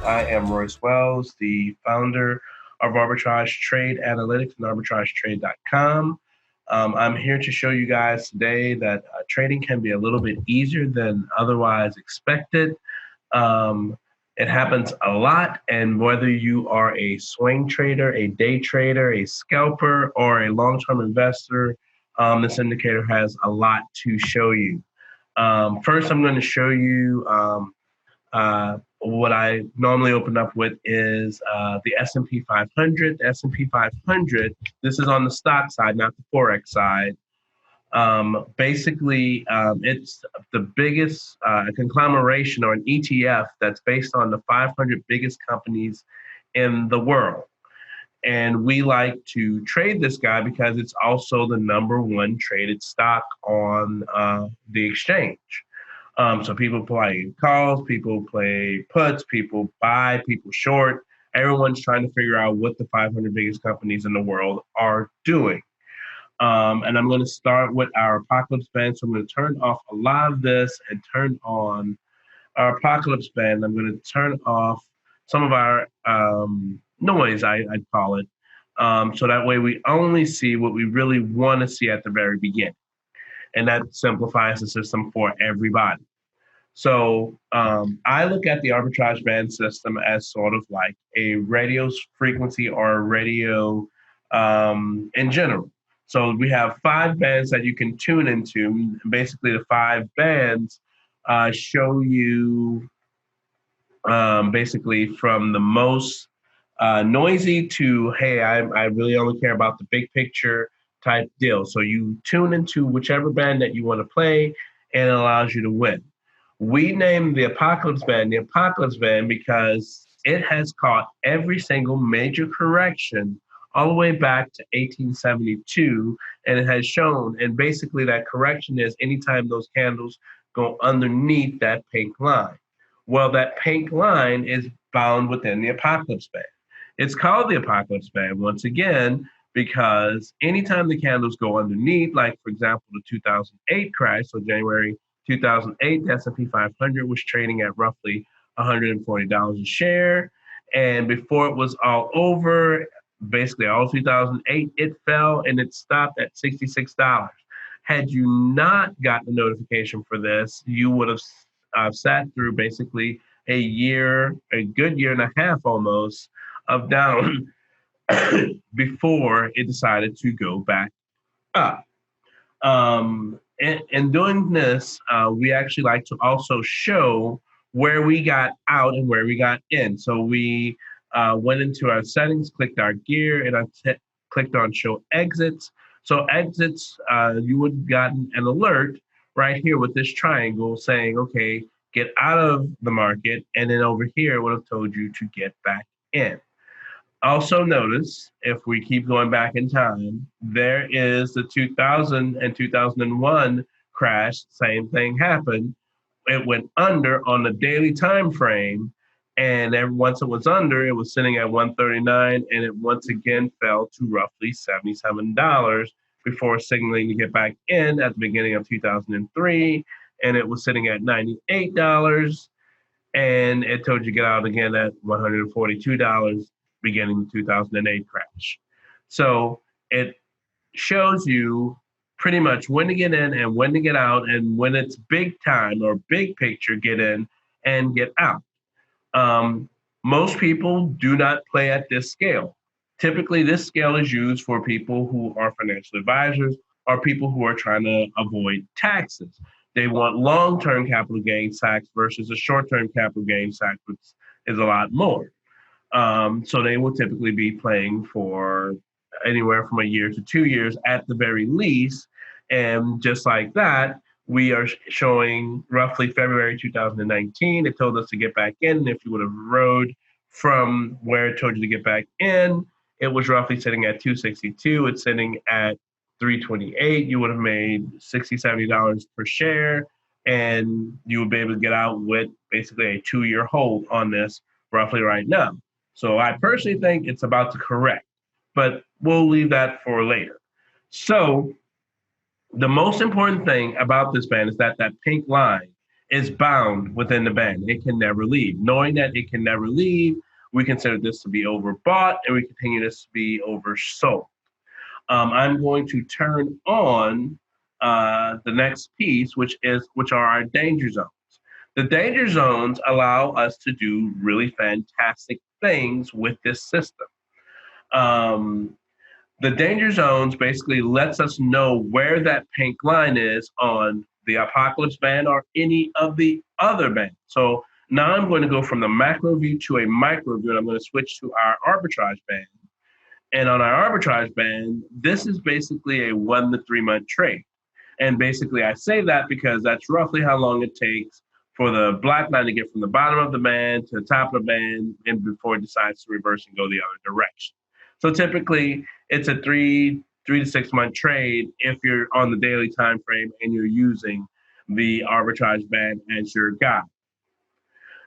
I am Royce Wells, the founder of Arbitrage Trade Analytics and arbitragetrade.com. I'm here to show you guys today that trading can be a little bit easier than otherwise expected. Um, it happens a lot, and whether you are a swing trader, a day trader, a scalper, or a long term investor, this indicator has a lot to show you. First, I'm going to show you what I normally open up with is the S&P 500. The S&P 500, this is on the stock side, not the Forex side. It's the biggest conglomeration or an ETF that's based on the 500 biggest companies in the world. And we like to trade this guy because it's also the number one traded stock on the exchange. So people play calls, people play puts, people buy, people short. Everyone's trying to figure out what the 500 biggest companies in the world are doing. And I'm going to start with our apocalypse band. So I'm going to turn off a lot of this and turn on our apocalypse band. I'm going to turn off some of our noise, I'd call it. So that way we only see what we really want to see at the very beginning. And that simplifies the system for everybody. So I look at the arbitrage band system as sort of like a radio frequency or a radio in general. So we have five bands that you can tune into. Basically, the five bands show you basically from the most noisy to, hey, I really only care about the big picture type deal. So you tune into whichever band that you want to play, and it allows you to win. We named the Apocalypse Band because it has caught every single major correction all the way back to 1872, and it has shown, and basically that correction is anytime those candles go underneath that pink line. Well, that pink line is bound within the Apocalypse Band. It's called the Apocalypse Band once again because anytime the candles go underneath, like for example, the 2008 crash, so January 2008, the S&P 500 was trading at roughly $140 a share. And before it was all over, basically all 2008, it fell and it stopped at $66. Had you not gotten a notification for this, you would have sat through basically a good year and a half almost of down before it decided to go back up. In doing this, we actually like to also show where we got out and where we got in. So we went into our settings, clicked our gear, and clicked on show exits. So exits, you would have gotten an alert right here with this triangle saying, okay, get out of the market. And then over here, it would have told you to get back in. Also notice, if we keep going back in time, there is the 2000 and 2001 crash. Same thing happened. It went under on the daily time frame, and once it was under, it was sitting at 139, and it once again fell to roughly $77 before signaling to get back in at the beginning of 2003, and it was sitting at $98, and it told you to get out again at $142 beginning 2008 crash. So it shows you pretty much when to get in and when to get out, and when it's big time or big picture, get in and get out. Most people do not play at this scale. Typically, this scale is used for people who are financial advisors or people who are trying to avoid taxes. They want long-term capital gains tax versus a short-term capital gains tax, which is a lot more. So they will typically be playing for anywhere from a year to 2 years at the very least. And just like that, we are showing roughly February 2019. It told us to get back in. And if you would have rode from where it told you to get back in, it was roughly sitting at 262. It's sitting at 328. You would have made $60, $70 per share. And you would be able to get out with basically a 2-year hold on this roughly right now. So I personally think it's about to correct, but we'll leave that for later. So the most important thing about this band is that pink line is bound within the band. It can never leave. Knowing that it can never leave, we consider this to be overbought and we continue this to be oversold. I'm going to turn on the next piece, which are our danger zones. The danger zones allow us to do really fantastic things with this system. Um, the danger zones basically lets us know where that pink line is on the apocalypse band or any of the other bands. So now I'm going to go from the macro view to a micro view, and I'm going to switch to our arbitrage band. And on our arbitrage band, this is basically a 1 to 3 month trade. And basically, I say that because that's roughly how long it takes for the black line to get from the bottom of the band to the top of the band and before it decides to reverse and go the other direction. So typically, it's a 3 to 6 month trade if you're on the daily time frame and you're using the arbitrage band as your guide.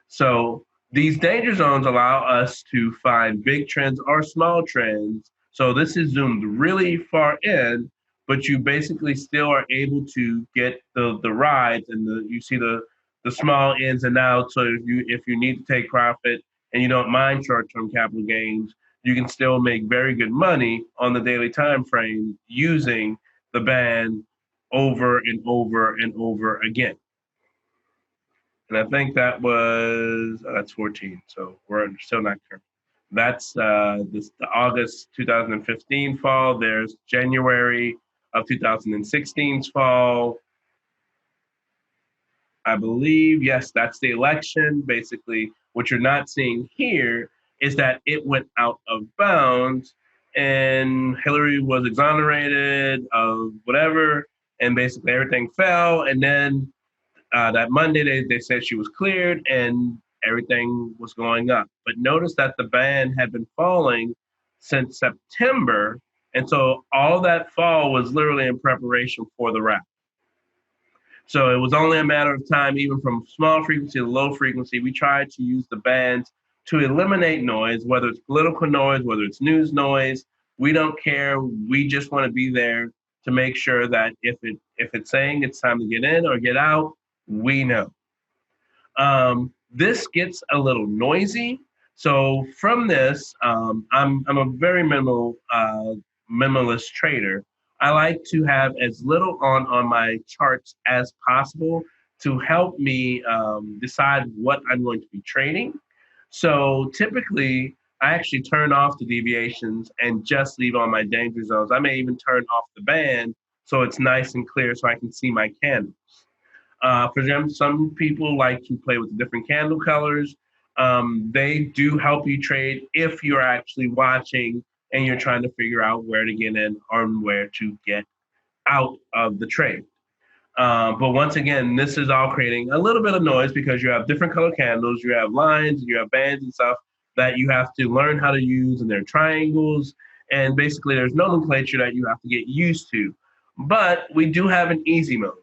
So these danger zones allow us to find big trends or small trends. So this is zoomed really far in, but you basically still are able to get the rides and you see the small ins and outs. So if you need to take profit and you don't mind short-term capital gains, you can still make very good money on the daily time frame using the band over and over and over again. And I think that's 14. So we're still not current. That's the August 2015 fall. There's January of 2016's fall. I believe, yes, that's the election. Basically, what you're not seeing here is that it went out of bounds and Hillary was exonerated of whatever, and basically everything fell. And then that Monday, they said she was cleared and everything was going up. But notice that the band had been falling since September. And so all that fall was literally in preparation for the rap. So it was only a matter of time, even from small frequency to low frequency. We tried to use the bands to eliminate noise, whether it's political noise, whether it's news noise. We don't care. We just want to be there to make sure that if it's saying it's time to get in or get out, we know. This gets a little noisy. So from this, I'm a very minimalist trader. I like to have as little on my charts as possible to help me decide what I'm going to be trading. So typically, I actually turn off the deviations and just leave on my danger zones. I may even turn off the band so it's nice and clear so I can see my candles. For them, some people like to play with the different candle colors. They do help you trade if you're actually watching and you're trying to figure out where to get in or where to get out of the trade. But once again, this is all creating a little bit of noise because you have different color candles, you have lines, and you have bands and stuff that you have to learn how to use, and they're triangles. And basically, there's nomenclature that you have to get used to. But we do have an easy mode.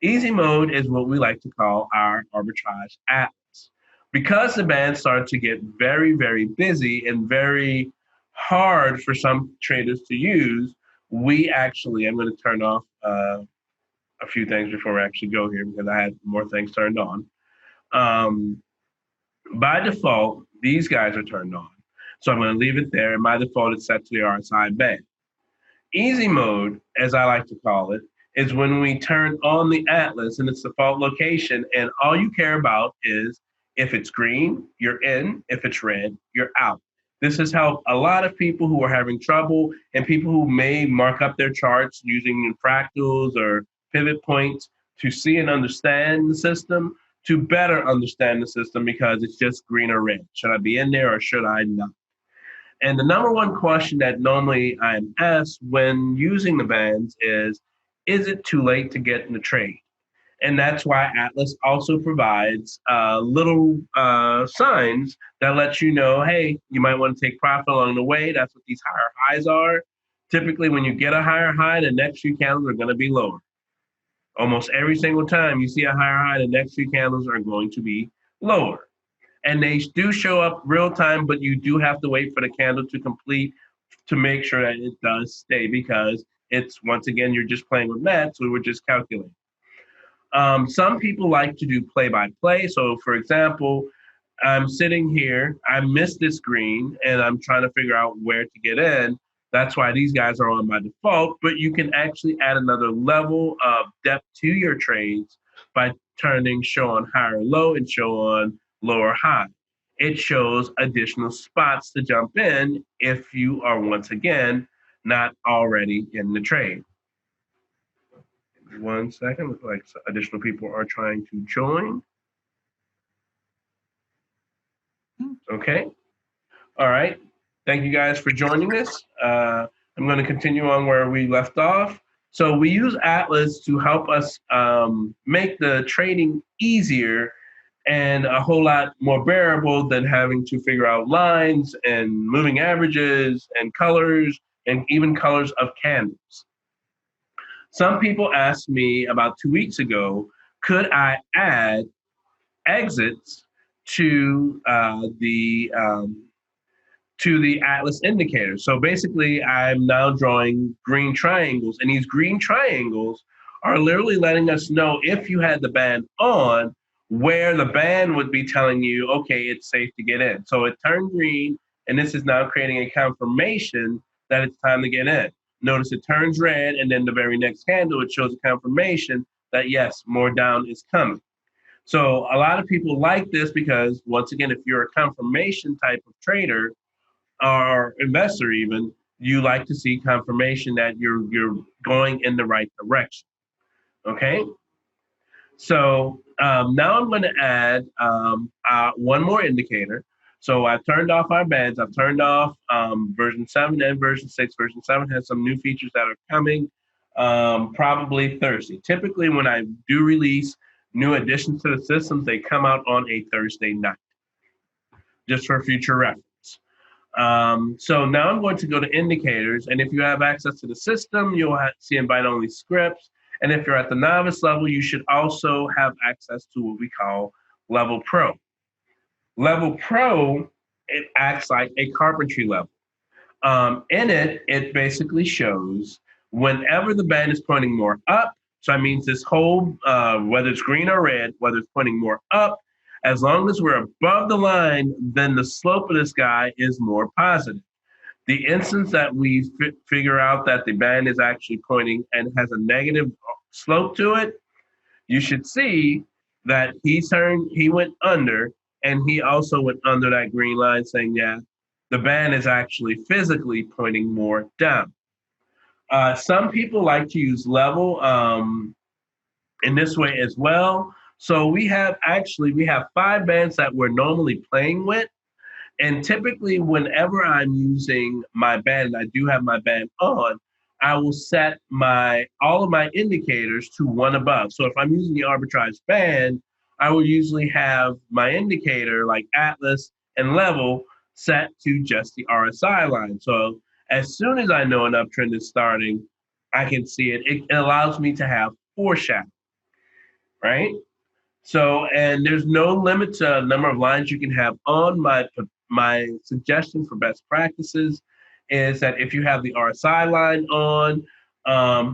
Easy mode is what we like to call our arbitrage atlas. Because the bands start to get very, very busy and very hard for some traders to use, I'm going to turn off a few things before we actually go here because I had more things turned on. By default, these guys are turned on. So I'm going to leave it there. And by default, it's set to the RSI band. Easy mode, as I like to call it, is when we turn on the atlas in its default location, and all you care about is if it's green, you're in. If it's red, you're out. This has helped a lot of people who are having trouble and people who may mark up their charts using fractals or pivot points to see and understand the system, to better understand the system because it's just green or red. Should I be in there or should I not? And the number one question that normally I'm asked when using the bands is it too late to get in the trade? And that's why Atlas also provides little signs that let you know, hey, you might want to take profit along the way. That's what these higher highs are. Typically, when you get a higher high, the next few candles are going to be lower. Almost every single time you see a higher high, the next few candles are going to be lower. And they do show up real time, but you do have to wait for the candle to complete to make sure that it does stay because it's, once again, you're just playing with math, so we're just calculating. Some people like to do play-by-play. So, for example, I'm sitting here, I missed this green, and I'm trying to figure out where to get in. That's why these guys are on by default, but you can actually add another level of depth to your trades by turning show on high or low and show on low or high. It shows additional spots to jump in if you are once again not already in the trade. 1 second, looks like additional people are trying to join. Okay. All right. Thank you guys for joining us. I'm going to continue on where we left off. So we use Atlas to help us make the trading easier and a whole lot more bearable than having to figure out lines and moving averages and colors and even colors of candles. Some people asked me about 2 weeks ago, could I add exits to the Atlas indicator? So basically, I'm now drawing green triangles, and these green triangles are literally letting us know if you had the band on, where the band would be telling you, okay, it's safe to get in. So it turned green, and this is now creating a confirmation that it's time to get in. Notice it turns red, and then the very next candle, it shows a confirmation that yes, more down is coming. So a lot of people like this because, once again, if you're a confirmation type of trader or investor even, you like to see confirmation that you're going in the right direction. Okay? So now I'm going to add one more indicator. So I've turned off our bands. I've turned off version 7 and version 6. Version 7 has some new features that are coming probably Thursday. Typically, when I do release new additions to the systems, they come out on a Thursday night, just for future reference. So now I'm going to go to indicators. And if you have access to the system, you'll see invite-only scripts. And if you're at the novice level, you should also have access to what we call Level Pro. Level Pro, it acts like a carpentry level. In it, it basically shows whenever the band is pointing more up, so that means this whole, whether it's green or red, whether it's pointing more up, as long as we're above the line, then the slope of this guy is more positive. The instance that we figure out that the band is actually pointing and has a negative slope to it, you should see that he went under, and he also went under that green line, saying, yeah, the band is actually physically pointing more down. Some people like to use level in this way as well. So we have 5 bands that we're normally playing with. And typically, whenever I'm using my band, and I do have my band on, I will set all of my indicators to one above. So if I'm using the arbitrage band, I will usually have my indicator like Atlas and level set to just the RSI line. So as soon as I know an uptrend is starting, I can see it. It allows me to have foreshadow, right? So, and there's no limit to the number of lines you can have on. My suggestion for best practices is that if you have the RSI line on,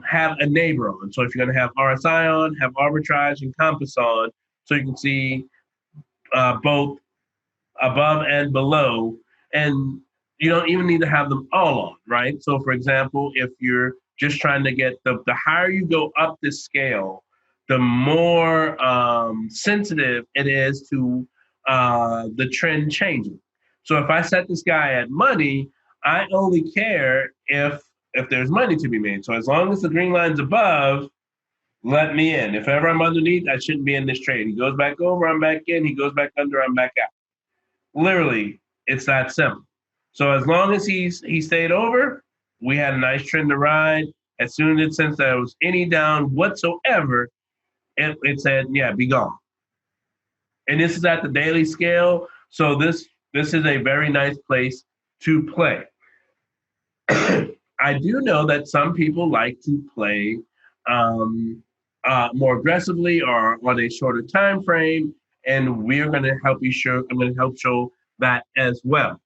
have a neighbor on. So if you're going to have RSI on, have arbitrage and compass on, so you can see both above and below. And you don't even need to have them all on, right? So for example, if you're just trying to get the higher you go up this scale, the more sensitive it is to the trend changing. So if I set this guy at money, I only care if there's money to be made. So as long as the green line's above, let me in. If ever I'm underneath, I shouldn't be in this trade. He goes back over, I'm back in. He goes back under, I'm back out. Literally, it's that simple. So as long as he stayed over, we had a nice trend to ride. As soon as it sensed that there was any down whatsoever, it said, yeah, be gone. And this is at the daily scale. So this is a very nice place to play. I do know that some people like to play more aggressively or on a shorter time frame, and we're going to help you show. I'm going to help show that as well.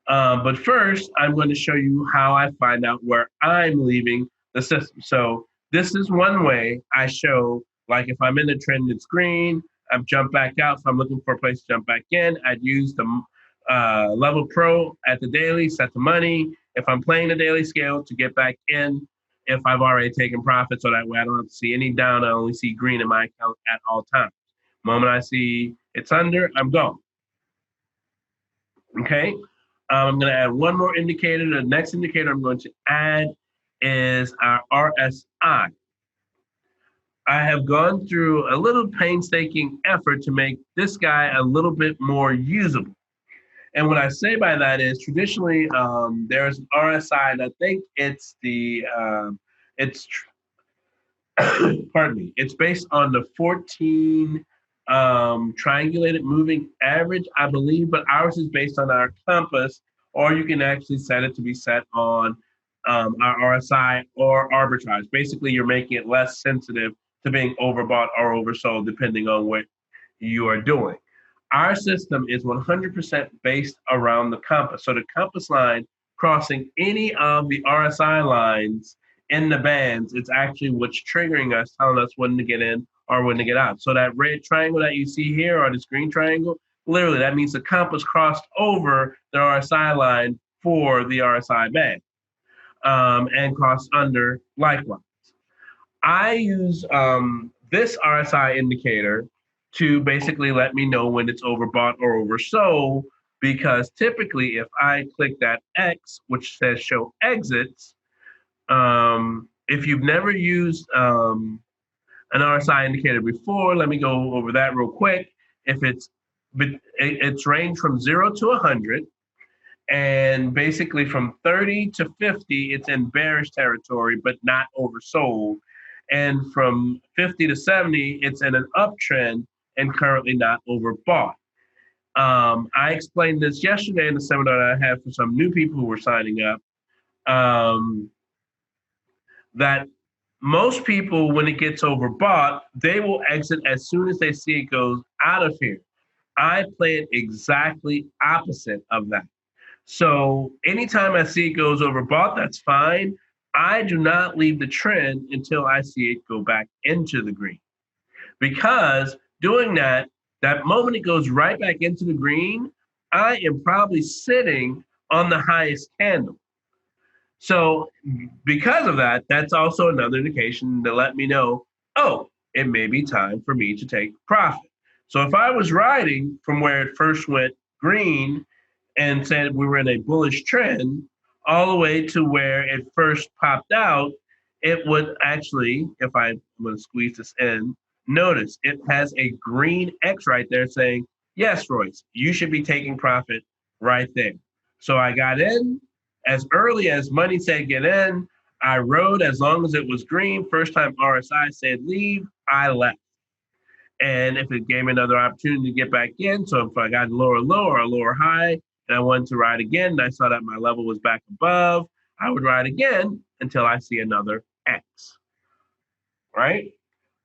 But first, I'm going to show you how I find out where I'm leaving the system. So this is one way I show Like if I'm in the trend, it's green. I've jumped back out. So I'm looking for a place to jump back in. I'd use the level pro at the daily, set the money. If I'm playing the daily scale to get back in, if I've already taken profit, so that way I don't have to see any down. I only see green in my account at all times. The moment I see it's under, I'm gone. Okay. I'm going to add one more indicator. The next indicator I'm going to add is our RSI. I have gone through a little painstaking effort to make this guy a little bit more usable. And what I say by that is traditionally there's an RSI, and I think it's it's pardon me, it's based on the 14 triangulated moving average, I believe, but ours is based on our compass, or you can actually set it to be set on our RSI or arbitrage. Basically, you're making it less sensitive to being overbought or oversold, depending on what you are doing. Our system is 100% based around the compass. So the compass line crossing any of the RSI lines in the bands, it's actually what's triggering us, telling us when to get in or when to get out. So that red triangle that you see here, or this green triangle, literally that means the compass crossed over the RSI line for the RSI band, and crossed under likewise. I use this RSI indicator to basically let me know when it's overbought or oversold, because typically if I click that X, which says show exits, if you've never used an RSI indicator before, let me go over that real quick. If it's range from 0 to 100, and basically from 30 to 50, it's in bearish territory, but not oversold. And from 50 to 70, it's in an uptrend and currently not overbought. I explained this yesterday in the seminar that I had for some new people who were signing up. That most people, when it gets overbought, they will exit as soon as they see it goes out of here. I play it exactly opposite of that. So anytime I see it goes overbought, that's fine. I do not leave the trend until I see it go back into the green. Because doing that, that moment it goes right back into the green, I am probably sitting on the highest candle. So because of that, that's also another indication to let me know, oh, it may be time for me to take profit. So if I was riding from where it first went green and said we were in a bullish trend all the way to where it first popped out, it would actually, if I'm going to squeeze this in, notice it has a green X right there saying, yes, Royce, you should be taking profit right there. So I got in as early as money said get in. I rode as long as it was green. First time RSI said leave, I left. And if it gave me another opportunity to get back in, so if I got a lower low or a lower high and I wanted to ride again and I saw that my level was back above, I would ride again until I see another X, right?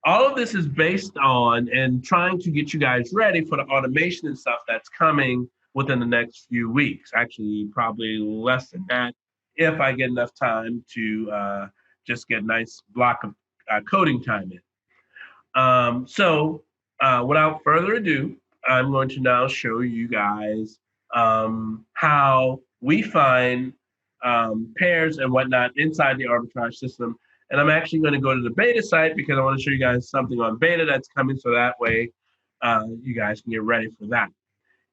All of this is based on and trying to get you guys ready for the automation and stuff that's coming within the next few weeks. Actually, probably less than that if I get enough time to just get a nice block of coding time in. Without further ado, I'm going to now show you guys how we find pairs and whatnot inside the arbitrage system. And I'm actually going to go to the beta site because I want to show you guys something on beta that's coming, so that way you guys can get ready for that.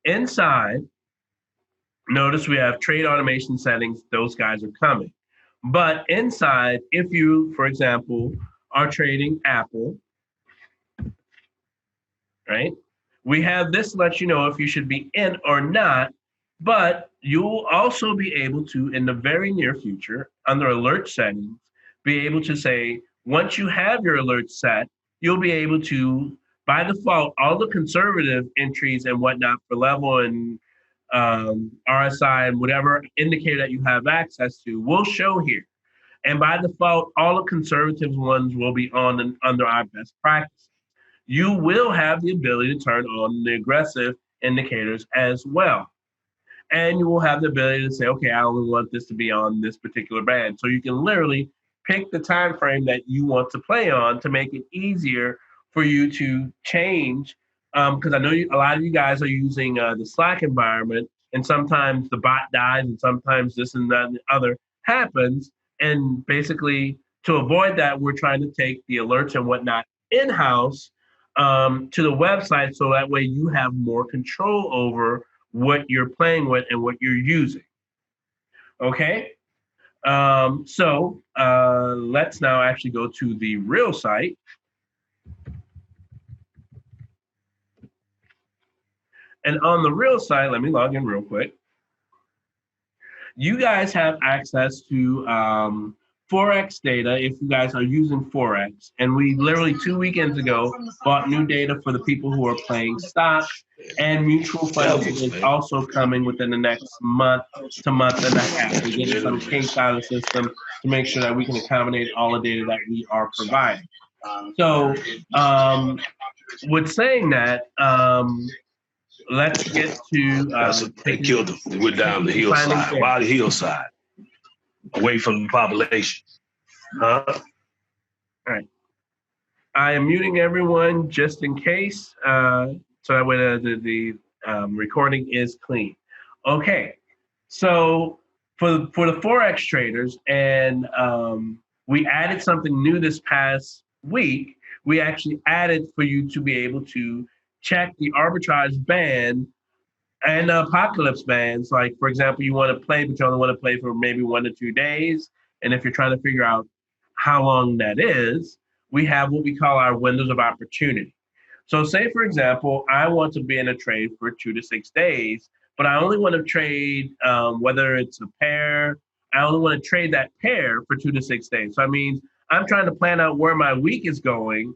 Inside, notice we have trade automation settings. Those guys are coming. But inside, if you, for example, are trading Apple, right? We have this to let you know if you should be in or not, but you'll also be able to, in the very near future, under alert settings, be able to say, once you have your alert set, you'll be able to, by default, all the conservative entries and whatnot for level and RSI and whatever indicator that you have access to will show here. And by default, all the conservative ones will be on and under our best practices. You will have the ability to turn on the aggressive indicators as well. And you will have the ability to say, okay, I only want this to be on this particular band. So you can literally pick the time frame that you want to play on to make it easier for you to change, because I know a lot of you guys are using the Slack environment, and sometimes the bot dies, and sometimes this and that and the other happens. And basically, to avoid that, we're trying to take the alerts and whatnot in house to the website, so that way you have more control over what you're playing with and what you're using. Okay. So let's now actually go to the real site. And on the real site, let me log in real quick. You guys have access to Forex data if you guys are using Forex. And we literally 2 weekends ago bought new data for the people who are playing stocks, and mutual funds is also coming within the next month to month and a half. We're getting some kinks out of the system to make sure that we can accommodate all the data that we are providing. So with saying that, let's get to they killed them. We're down the hillside. Why the hillside? Away from the population. Huh? All right. I am muting everyone just in case, so that way the recording is clean. Okay. So for the Forex traders, and we added something new this past week. We actually added for you to be able to check the arbitrage band and apocalypse bands. Like, for example, you want to play, but you only want to play for maybe 1 to 2 days. And if you're trying to figure out how long that is, we have what we call our windows of opportunity. So say, for example, I want to be in a trade for 2 to 6 days, but I only want to trade, whether it's a pair, I only want to trade that pair for 2 to 6 days. So that means I'm trying to plan out where my week is going.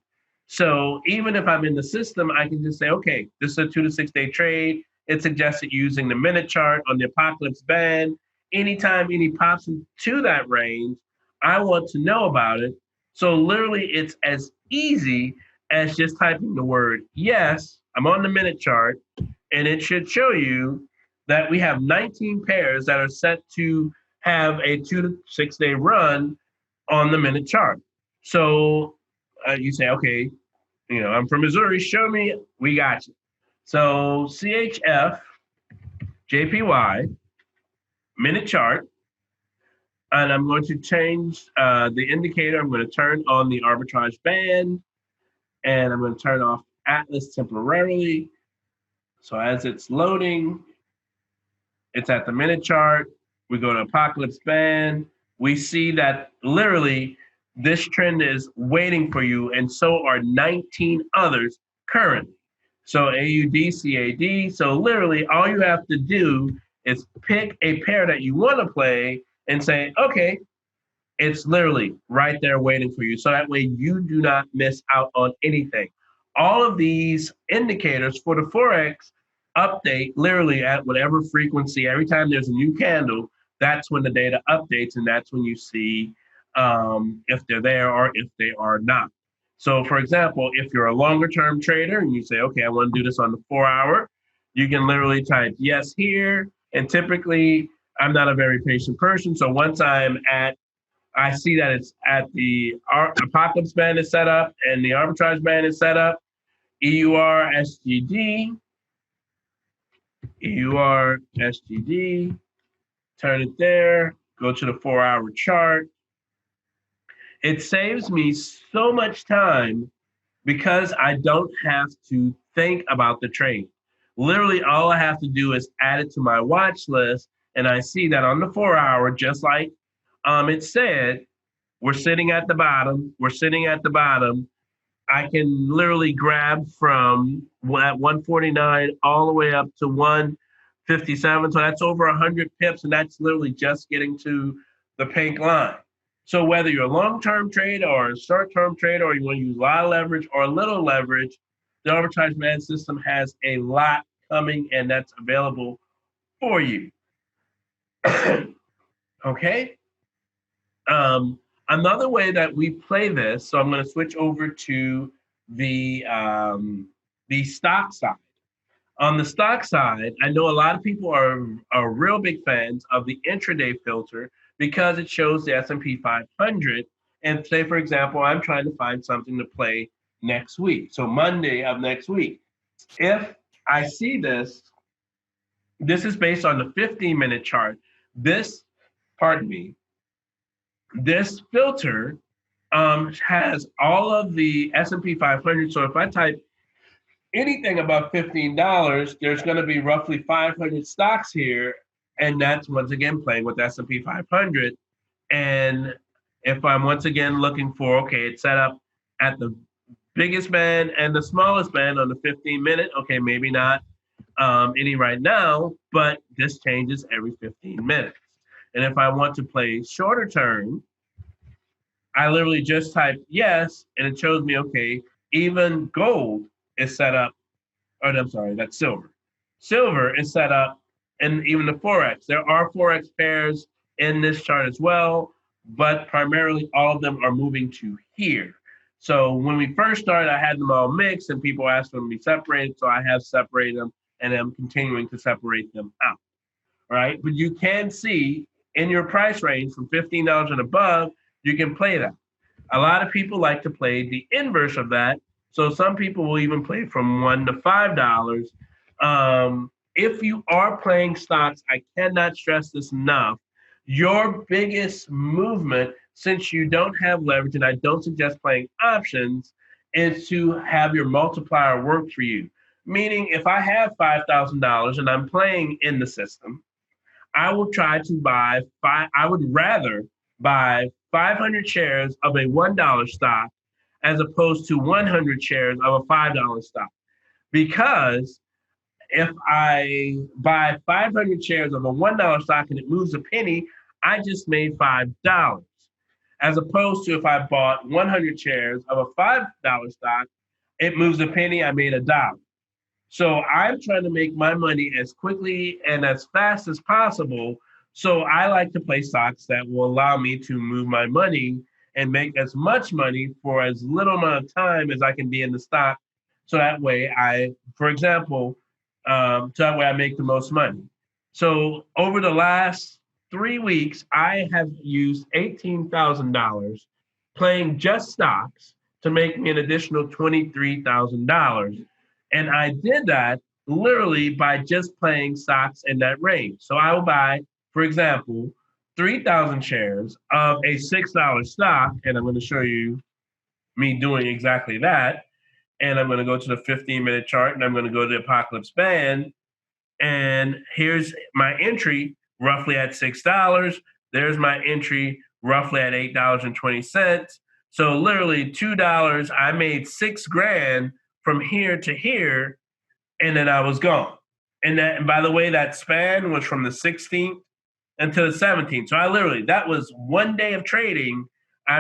So even if I'm in the system, I can just say, okay, this is a 2 to 6 day trade. It's suggested using the minute chart on the apocalypse band. Anytime any pops into that range, I want to know about it. So literally, it's as easy as just typing the word yes. I'm on the minute chart, and it should show you that we have 19 pairs that are set to have a 2 to 6 day run on the minute chart. So you say, okay, I'm from Missouri. Show me. We got you. So CHF, JPY, minute chart, and I'm going to change the indicator. I'm going to turn on the arbitrage band, and I'm going to turn off Atlas temporarily. So as it's loading, it's at the minute chart. We go to apocalypse band. We see that literally this trend is waiting for you, and so are 19 others currently. So AUD, CAD. So literally all you have to do is pick a pair that you want to play and say, okay, it's literally right there waiting for you. So that way you do not miss out on anything. All of these indicators for the Forex update literally at whatever frequency. Every time there's a new candle, that's when the data updates, and that's when you see if they're there or if they are not. So for example, if you're a longer term trader and you say, okay, I want to do this on the 4 hour, you can literally type yes here. And typically, I'm not a very patient person. So once I see that it's at the apocalypse band is set up and the arbitrage band is set up, EUR, SGD, EUR, SGD, turn it there, go to the 4 hour chart. It saves me so much time because I don't have to think about the trade. Literally, all I have to do is add it to my watch list, and I see that on the 4 hour, just like it said, we're sitting at the bottom. We're sitting at the bottom. I can literally grab from at 149 all the way up to 157. So that's over 100 pips, and that's literally just getting to the pink line. So whether you're a long-term trader or a short-term trader, or you want to use a lot of leverage or a little leverage, the arbitrage band system has a lot coming, and that's available for you. Okay. Another way that we play this, so I'm going to switch over to the stock side. On the stock side, I know a lot of people are real big fans of the intraday filter because it shows the S&P 500. And say, for example, I'm trying to find something to play next week. So Monday of next week. If I see this, this is based on the 15-minute chart. This, pardon me, this filter has all of the S&P 500. So if I type anything above $15, there's going to be roughly 500 stocks here, and that's once again playing with S&P 500. And if I'm once again looking for, okay, it's set up at the biggest band and the smallest band on the 15-minute. Okay, maybe not any right now, but this changes every 15 minutes. And if I want to play shorter term, I literally just type yes, and it shows me, okay, even gold is set up. Oh, I'm sorry, that's silver. Silver is set up, and even the Forex. There are Forex pairs in this chart as well, but primarily all of them are moving to here. So when we first started, I had them all mixed, and people asked them to be separated, so I have separated them, and I'm continuing to separate them out. Right? But you can see in your price range from $15 and above, you can play that. A lot of people like to play the inverse of that. So some people will even play from $1 to $5. If you are playing stocks, I cannot stress this enough. Your biggest movement, since you don't have leverage, and I don't suggest playing options, is to have your multiplier work for you. Meaning, if I have $5,000 and I'm playing in the system, I will try to buy I would rather buy 500 shares of a $1 stock as opposed to 100 shares of a $5 stock. Because if I buy 500 shares of a $1 stock and it moves a penny, I just made $5. As opposed to if I bought 100 shares of a $5 stock, it moves a penny, I made $1. So I'm trying to make my money as quickly and as fast as possible. So I like to play stocks that will allow me to move my money and make as much money for as little amount of time as I can be in the stock. So that way for example, so that way I make the most money. So over the last 3 weeks, I have used $18,000 playing just stocks to make me an additional $23,000. And I did that literally by just playing stocks in that range. So I will buy, for example, 3,000 shares of a $6 stock, and I'm going to show you me doing exactly that. And I'm going to go to the 15-minute chart, and I'm going to go to the Apocalypse Band. And here's my entry roughly at $6. There's my entry roughly at $8.20. So literally $2, I made $6,000 from here to here, and then I was gone. And by the way, that span was from the 16th until the 17th. So that was 1 day of trading. I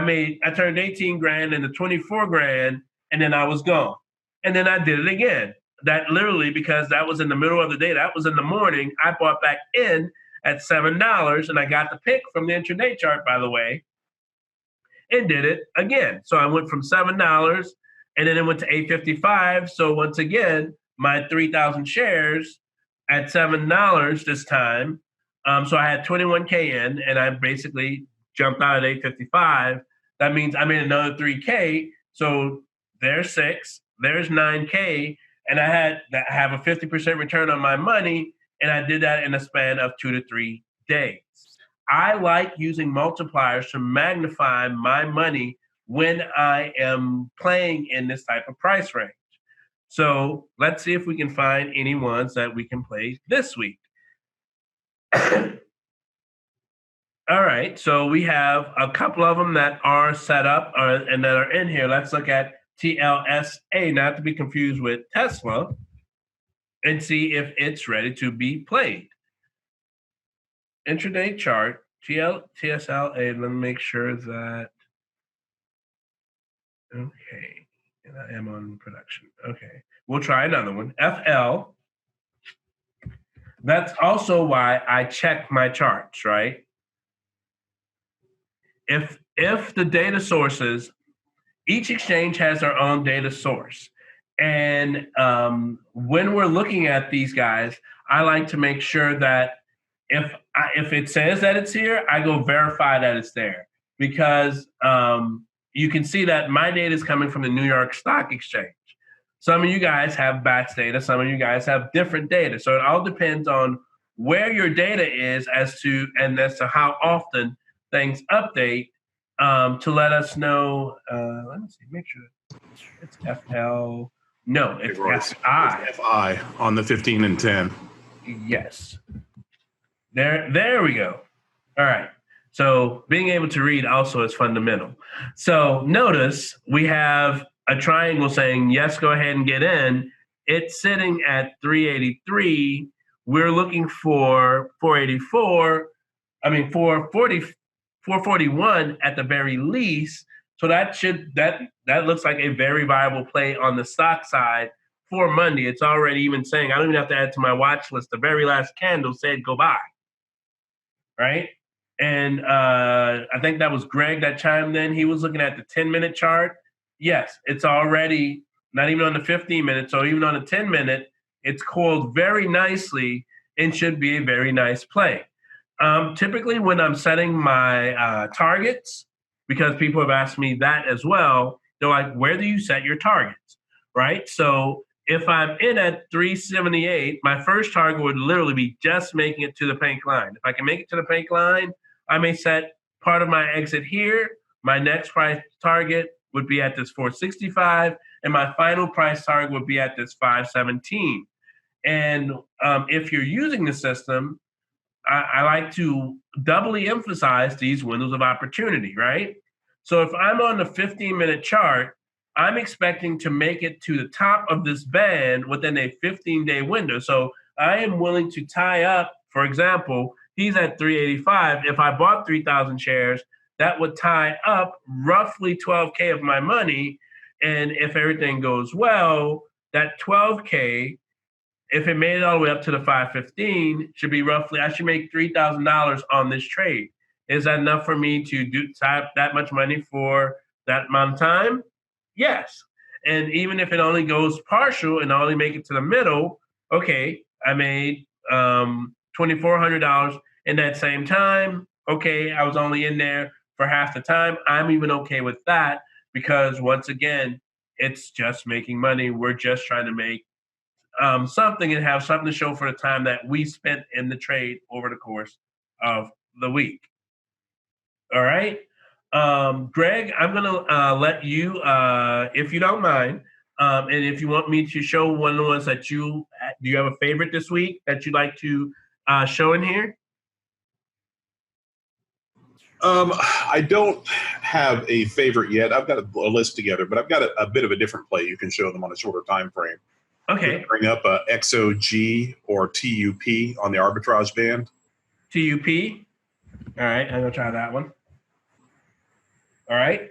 turned 18 grand into 24 grand, and then I was gone. And then I did it again. That literally, because that was in the middle of the day, that was in the morning, I bought back in at $7, and I got the pick from the intraday chart, by the way, and did it again. So I went from $7, and then it went to $8.55. So once again, my 3,000 shares at $7 this time. So I had 21K in, and I basically jumped out at $8.55. That means I made another 3K. So there's 6, there's 9K, and I have a 50% return on my money, and I did that in a span of 2 to 3 days. I like using multipliers to magnify my money when I am playing in this type of price range. So let's see if we can find any ones that we can play this week. All right, so we have a couple of them that are set up and that are in here. Let's look at TLSA, not to be confused with Tesla, and see if it's ready to be played. Intraday chart, TSLA, let me make sure that, okay, and I am on production. Okay, we'll try another one, FL. That's also why I check my charts, right? If the data sources, each exchange has their own data source. And when we're looking at these guys, I like to make sure that if it says that it's here, I go verify that it's there. Because you can see that my data is coming from the New York Stock Exchange. Some of you guys have batch data. Some of you guys have different data. So it all depends on where your data is as to how often things update to let us know. Let me see, make sure it's FL. No, it's FI. It's FI on the 15 and 10. Yes. There we go. All right. So being able to read also is fundamental. So notice we have a triangle saying, yes, go ahead and get in. It's sitting at 383. We're looking for 484. 441 at the very least. So that looks like a very viable play on the stock side for Monday. It's already even saying, I don't even have to add to my watch list. The very last candle said go buy. Right? And I think that was Greg that chimed in. He was looking at the 10-minute chart. Yes, it's already not even on the 15-minute. So even on the 10-minute, it's coiled very nicely and should be a very nice play. Typically, when I'm setting my targets, because people have asked me that as well, they're like, where do you set your targets? Right? So if I'm in at 378, my first target would literally be just making it to the pink line. If I can make it to the pink line, I may set part of my exit here. My next price target would be at this 465, and my final price target would be at this 517. And if you're using the system, I like to doubly emphasize these windows of opportunity, right? So if I'm on the 15-minute chart, I'm expecting to make it to the top of this band within a 15-day window. So I am willing to tie up, for example, he's at 385. If I bought 3,000 shares, that would tie up roughly 12K of my money. And if everything goes well, that 12K, if it made it all the way up to the 515, should be roughly, I should make $3,000 on this trade. Is that enough for me to tie up that much money for that amount of time? Yes. And even if it only goes partial and I only make it to the middle, okay, I made $2,400 in that same time. Okay, I was only in there for half the time. I'm even okay with that because once again, it's just making money. We're just trying to make something and have something to show for the time that we spent in the trade over the course of the week. All right. Greg, I'm going to let you, if you don't mind, and if you want me to show one of the ones that do you have a favorite this week that you'd like to show in here? I don't have a favorite yet. I've got a list together, but I've got a bit of a different play. You can show them on a shorter time frame. Okay. Bring up a XOG or TUP on the arbitrage band. TUP. All right, I'm going to try that one. All right.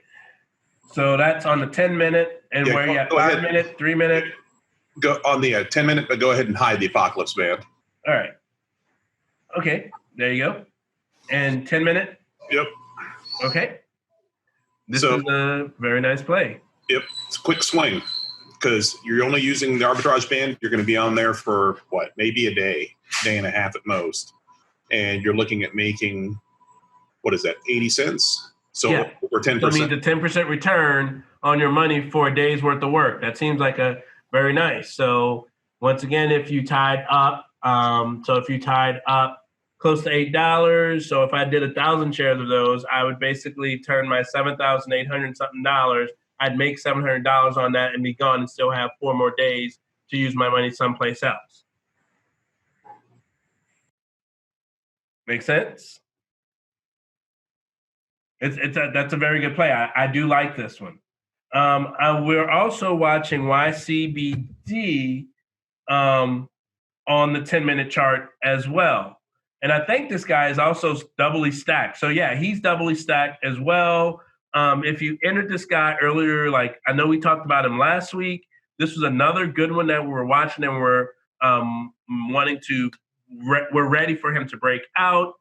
So that's on the 10-minute, and where you at? 5-minute, 3-minute? Go on the 10-minute, but go ahead and hide the apocalypse band. All right. Okay, there you go. And 10-minute? Yep. Okay. This is a very nice play. Yep. It's a quick swing because you're only using the arbitrage band. You're going to be on there for maybe a day and a half at most. And you're looking at making, 80 cents? So over 10%. So I mean, the 10% return on your money for a day's worth of work. That seems like a very nice. So once again, if you tied up, close to $8, so if I did 1,000 shares of those, I would basically turn my $7,800 something dollars. I'd make $700 on that and be gone and still have 4 more days to use my money someplace else. Make sense? That's a very good play. I do like this one. We're also watching YCBD on the 10-minute chart as well. And I think this guy is also doubly stacked. So, yeah, he's doubly stacked as well. If you entered this guy earlier, I know we talked about him last week. This was another good one that we were watching and we're we're ready for him to break out.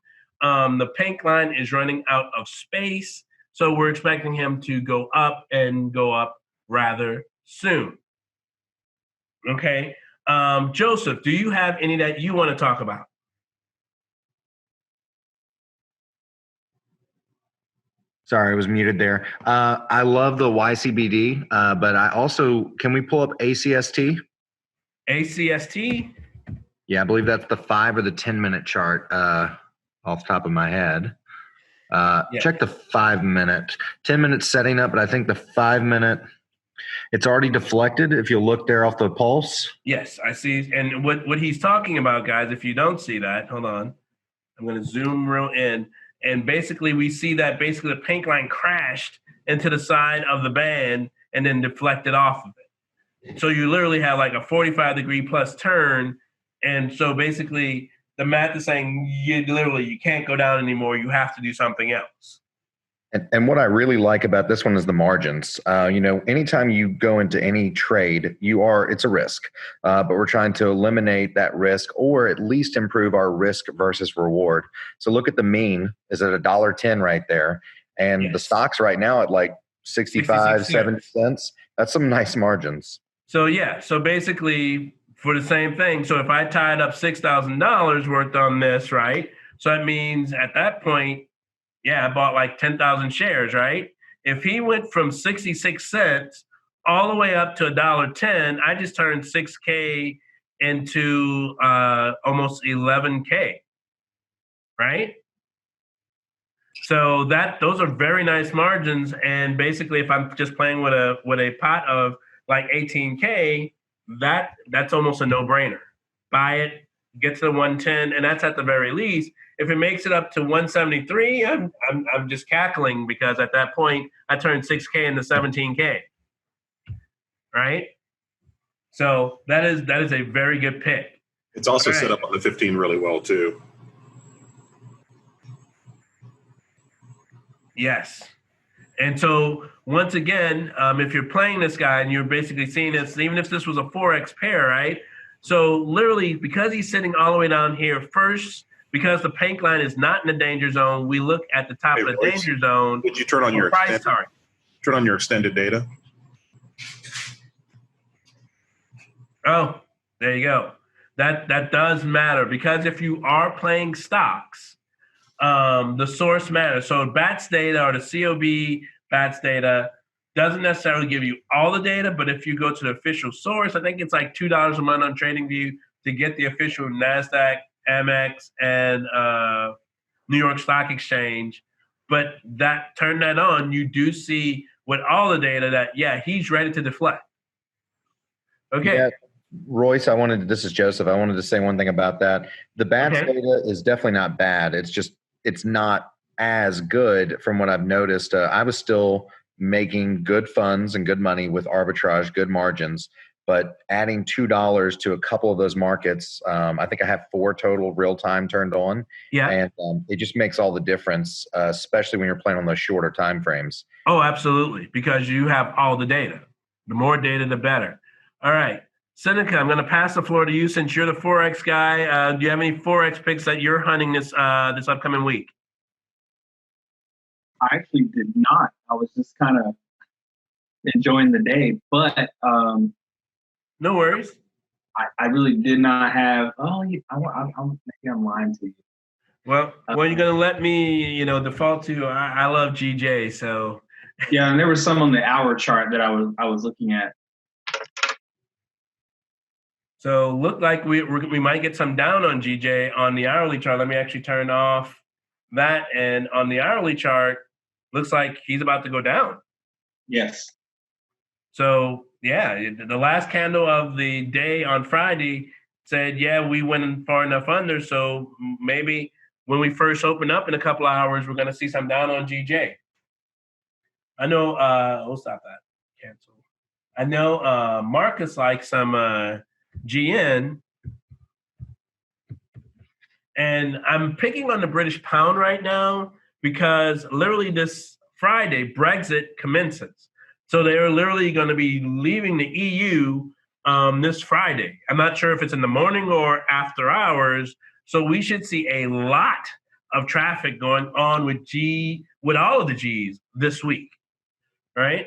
The pink line is running out of space. So we're expecting him to go up and go up rather soon. Okay. Joseph, do you have any that you want to talk about? Sorry, I was muted there. I love the YCBD, but I also, can we pull up ACST? ACST? Yeah, I believe that's the 5 or the 10-minute chart off the top of my head. Check the 5-minute. 10 minutes setting up, but I think the 5-minute, it's already deflected if you look there off the pulse. Yes, I see. And what he's talking about, guys, if you don't see that, hold on. I'm going to zoom real in. And basically, we see that basically the pink line crashed into the side of the band and then deflected off of it. So you literally have like a 45-degree plus turn. And so basically, the math is saying you can't go down anymore. You have to do something else. And what I really like about this one is the margins. Anytime you go into any trade, it's a risk, but we're trying to eliminate that risk or at least improve our risk versus reward. So look at the mean is at $1.10 right there. And the stock's right now at like 65, 70 cents. That's some nice margins. So basically for the same thing. So if I tied up $6,000 worth on this, right? So that means at that point, I bought like 10,000 shares, right? If he went from 66 cents all the way up to $1.10, I just turned 6K into almost 11K, right? So those are very nice margins. And basically, if I'm just playing with a pot of like 18K, that's almost a no-brainer. Buy it, get to the 110, and that's at the very least. If it makes it up to 173, I'm just cackling because at that point I turned 6K into 17K, right? So that is a very good pick. It's also set up on the 15 really well too. Yes. And so once again, if you're playing this guy and you're basically seeing this, even if this was a 4X pair, right? So literally, because he's sitting all the way down here first, because the pink line is not in the danger zone, we look at the top of the Royce, danger zone. Would you turn on your extended data? Oh, there you go. That does matter because if you are playing stocks, the source matters. So BATS data or the COB BATS data doesn't necessarily give you all the data, but if you go to the official source, I think it's like $2 a month on TradingView to get the official NASDAQ, Amex, and New York Stock Exchange. But turn that on, you do see with all the data that, he's ready to deflect. Okay. Yeah. Royce, this is Joseph. I wanted to say one thing about that. The BATS data is definitely not bad. It's not as good from what I've noticed. I was still making good funds and good money with arbitrage, good margins, but adding $2 to a couple of those markets, I think I have 4 total real time turned on. Yeah. And it just makes all the difference, especially when you're playing on those shorter time frames. Oh, absolutely. Because you have all the data. The more data, the better. All right. Seneca, I'm going to pass the floor to you since you're the 4X guy. Do you have any 4X picks that you're hunting this upcoming week? I actually did not. I was just kind of enjoying the day, but no worries. I really did not have. Oh, maybe I'm lying to you. Well, you're going to let me, default to. I love GJ, so. Yeah, and there was some on the hour chart that I was looking at. So look like we might get some down on GJ on the hourly chart. Let me actually turn off that. And on the hourly chart, looks like he's about to go down. Yes. So, the last candle of the day on Friday said, we went far enough under. So maybe when we first open up in a couple of hours, we're going to see some down on GJ. I know, we'll stop that. Cancel. I know Marcus likes some GN, and I'm picking on the British pound right now because literally this Friday Brexit commences, so they're literally going to be leaving the EU this Friday. I'm not sure if it's in the morning or after hours, so we should see a lot of traffic going on with all of the Gs this week, right?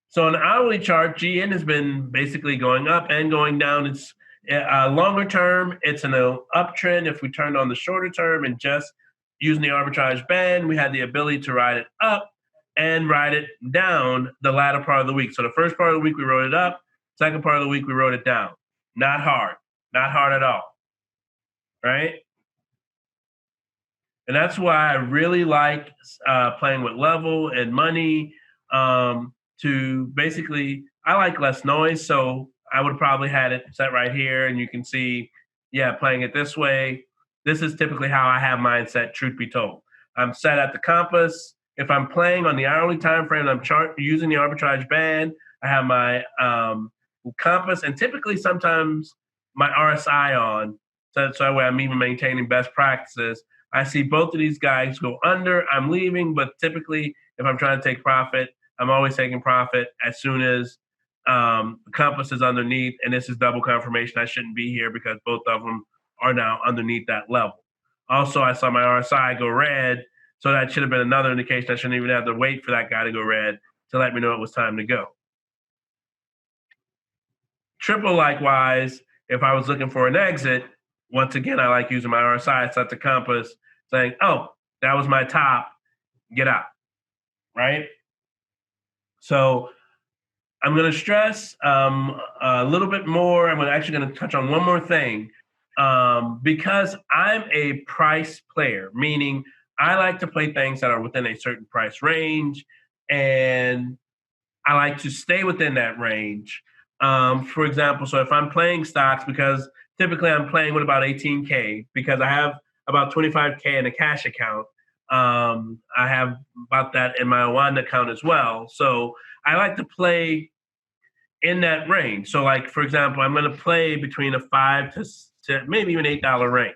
So on the hourly chart, GN has been basically going up and going down. It's longer term, it's an uptrend. If we turned on the shorter term and just using the arbitrage band, we had the ability to ride it up and write it down the latter part of the week. So the first part of the week, we wrote it up. Second part of the week, we wrote it down. Not hard at all, right? And that's why I really like playing with level and money to basically, I like less noise. So I would probably had it set right here, and you can see, playing it this way. This is typically how I have mine set, truth be told. I'm set at the compass. If I'm playing on the hourly time frame, I'm using the arbitrage band. I have my compass, and typically sometimes my RSI on, so that way I'm even maintaining best practices. I see both of these guys go under, I'm leaving, but typically if I'm trying to take profit, I'm always taking profit as soon as the compass is underneath, and this is double confirmation. I shouldn't be here because both of them are now underneath that level. Also, I saw my RSI go red, so that should have been another indication. I shouldn't even have to wait for that guy to go red to let me know it was time to go. Triple, likewise, if I was looking for an exit, once again, I like using my RSI, set the compass, saying, oh, that was my top, get out, right? So I'm going to stress a little bit more. I'm actually going to touch on one more thing. Because I'm a price player, meaning I like to play things that are within a certain price range, and I like to stay within that range. For example, so if I'm playing stocks, because typically I'm playing with about 18K, because I have about 25K in a cash account. I have about that in my Owanda account as well. So I like to play in that range. So like, for example, I'm going to play between a $5 to maybe even $8 range,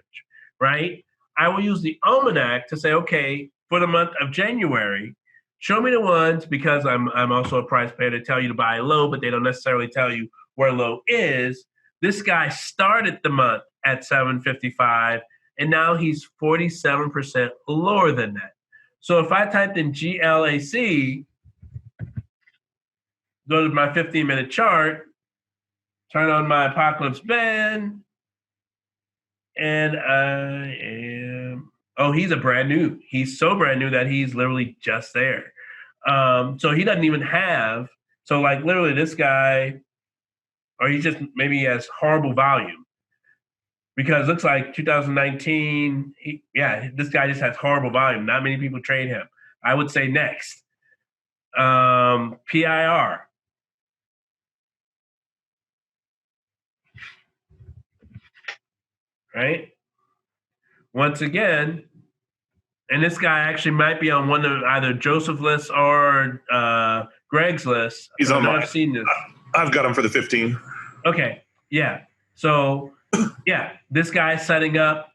right? I will use the almanac to say, okay, for the month of January, show me the ones, because I'm also a price payer, to tell you to buy low, but they don't necessarily tell you where low is. This guy started the month at 755, and now he's 47% lower than that. So if I typed in GLAC, go to my 15-minute chart, turn on my Apocalypse band, and I am, he's he's so brand new that he's literally just there. So he doesn't even have, so like literally this guy, or maybe he has horrible volume, because it looks like 2019, this guy just has horrible volume. Not many people trade him. I would say next. PIR. Right? Once again, and this guy actually might be on one of either Joseph's list or Greg's list. He's on I've seen this. I've got him for the 15. Okay, yeah. So, yeah, this guy's setting up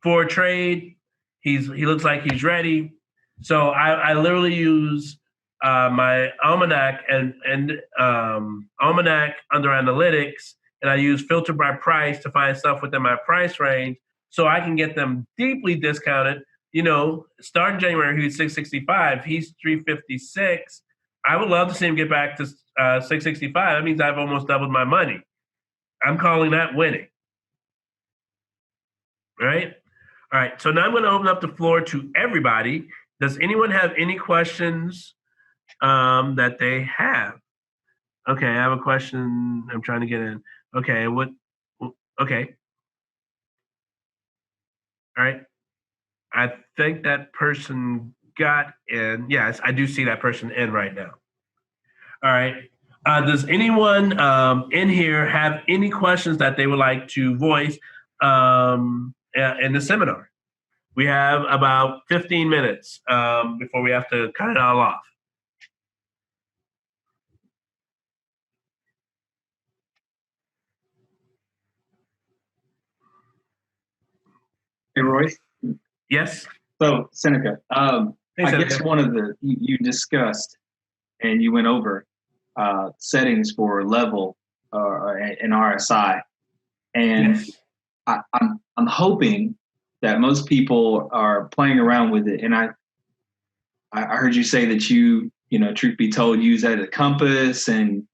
for a trade. He looks like he's ready. So I literally use my almanac and almanac under analytics, and I use filter by price to find stuff within my price range, so I can get them deeply discounted. Starting January, he was 665. He's 356. I would love to see him get back to 665. That means I've almost doubled my money. I'm calling that winning. Right? All right. So now I'm going to open up the floor to everybody. Does anyone have any questions that they have? Okay, I have a question. I'm trying to get in. Okay, okay. All right. I think that person got in. Yes, I do see that person in right now. All right. Does anyone in here have any questions that they would like to voice in the seminar? We have about 15 minutes before we have to cut it all off. Hey, Royce. Yes. So, Seneca, Hey, I Seneca. guess one of you discussed and you went over settings for level and RSI, and Yes. I'm hoping that most people are playing around with it. And I heard you say that you truth be told, use that as a compass and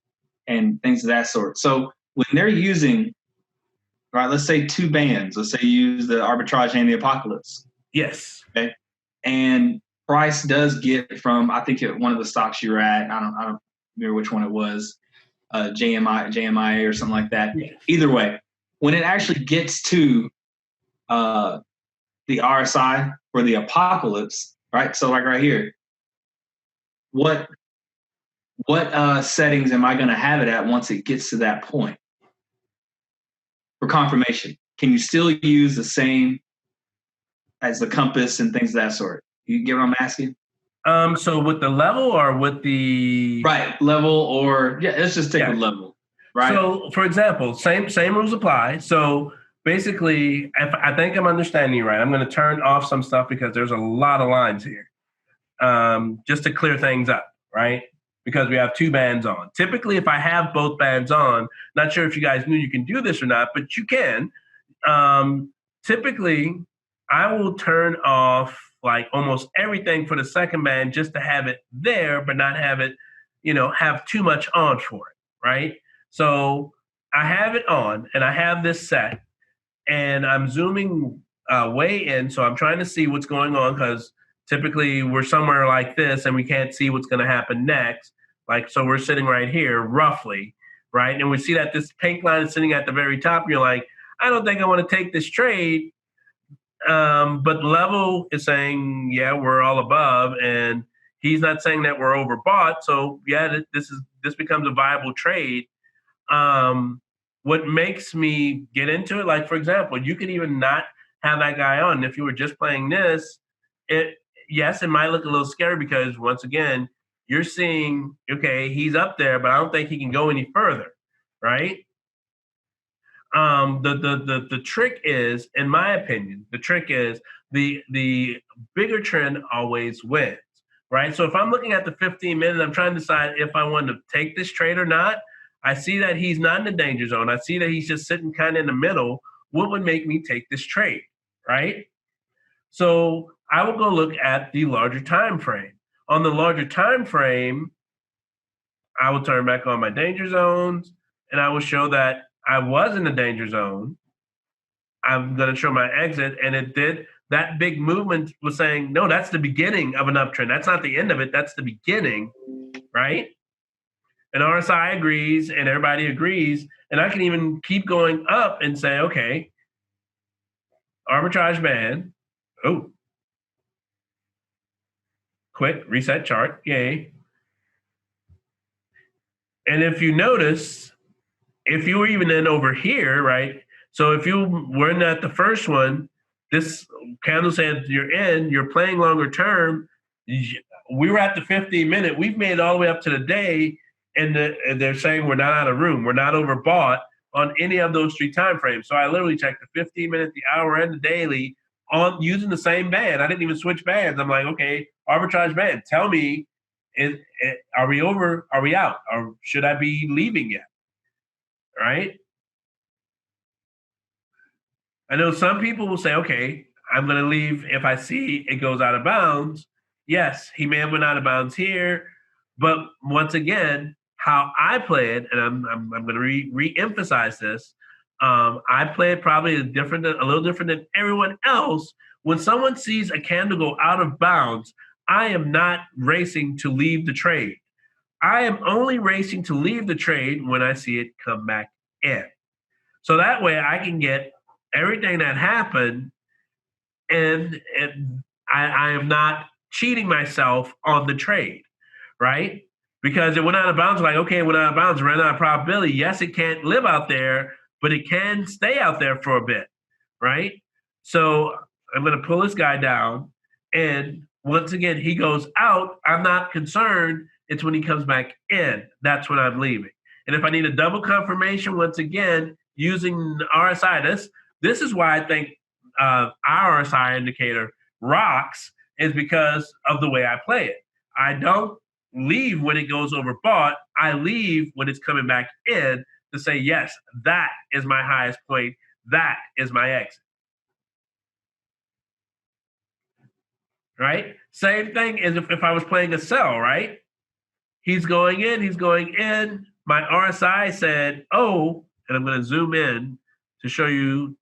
things of that sort. So when they're using, right, let's say two bands, let's say you use the arbitrage and the apocalypse. Yes. Okay. And price does get from, I think one of the stocks you were at, I don't remember which one it was, JMI or something like that. Yeah. Either way, when it actually gets to the RSI or the apocalypse, right? So like right here, what settings am I going to have it at once it gets to that point for confirmation? Can you still use the same as the compass and things of that sort? You get what I'm asking? So with the level or with the right level, or let's just take a level, right? So for example, same rules apply. So basically, if I think I'm understanding you right, I'm going to turn off some stuff because there's a lot of lines here, just to clear things up, right? Because we have two bands on. Typically, if I have both bands on, not sure if you guys knew you can do this or not, but you can. Typically, I will turn off like almost everything for the second band just to have it there, but not have it, have too much on for it, right? So I have it on and I have this set and I'm zooming way in. So I'm trying to see what's going on because typically we're somewhere like this and we can't see what's going to happen next. Like, so we're sitting right here roughly, right? And we see that this pink line is sitting at the very top. And you're like, I don't think I want to take this trade. But level is saying, yeah, we're all above. And he's not saying that we're overbought. So yeah, this becomes a viable trade. What makes me get into it, like for example, you could even not have that guy on. If you were just playing this, it might look a little scary because once again, you're seeing, okay, he's up there, but I don't think he can go any further, right? The trick is, in my opinion, the bigger trend always wins, right? So if I'm looking at the 15 minutes, I'm trying to decide if I want to take this trade or not. I see that he's not in the danger zone. I see that he's just sitting kind of in the middle. What would make me take this trade, right? So I will go look at the larger time frame. On the larger time frame, I will turn back on my danger zones, and I will show that I was in the danger zone. I'm going to show my exit, and it did. That big movement was saying, no, that's the beginning of an uptrend. That's not the end of it. That's the beginning, right? And RSI agrees, and everybody agrees. And I can even keep going up and say, okay, arbitrage band. Oh, quick reset chart. Yay. And if you notice, if you were even in over here, right? So if you were in at the first one, this candle said you're playing longer term. We were at the 15-minute. We've made it all the way up to the day, and they're saying we're not out of room. We're not overbought on any of those three time frames. So I literally checked the 15-minute, the hour, and the daily on using the same band. I didn't even switch bands. I'm like, okay, arbitrage band. Tell me, are we over? Are we out? Or should I be leaving yet? Right? I know some people will say, okay, I'm going to leave if I see it goes out of bounds. Yes, he may have went out of bounds here. But once again, how I play it, and I'm going to re-emphasize this, I play it probably a little different than everyone else. When someone sees a candle go out of bounds, I am not racing to leave the trade. I am only racing to leave the trade when I see it come back in. So that way I can get everything that happened, and I am not cheating myself on the trade, right? Because it went out of bounds, like, okay, it went out of bounds, ran out of probability. Yes, it can't live out there, but it can stay out there for a bit, right? So I'm going to pull this guy down, and once again, he goes out. I'm not concerned. It's when he comes back in. That's when I'm leaving. And if I need a double confirmation, once again, using the RSI, this is why I think our RSI indicator rocks, is because of the way I play it. I don't leave when it goes overbought. I leave when it's coming back in to say, yes, that is my highest point. That is my exit. Right? Same thing as if I was playing a sell, right? He's going in. My RSI said, oh, and I'm going to zoom in to show you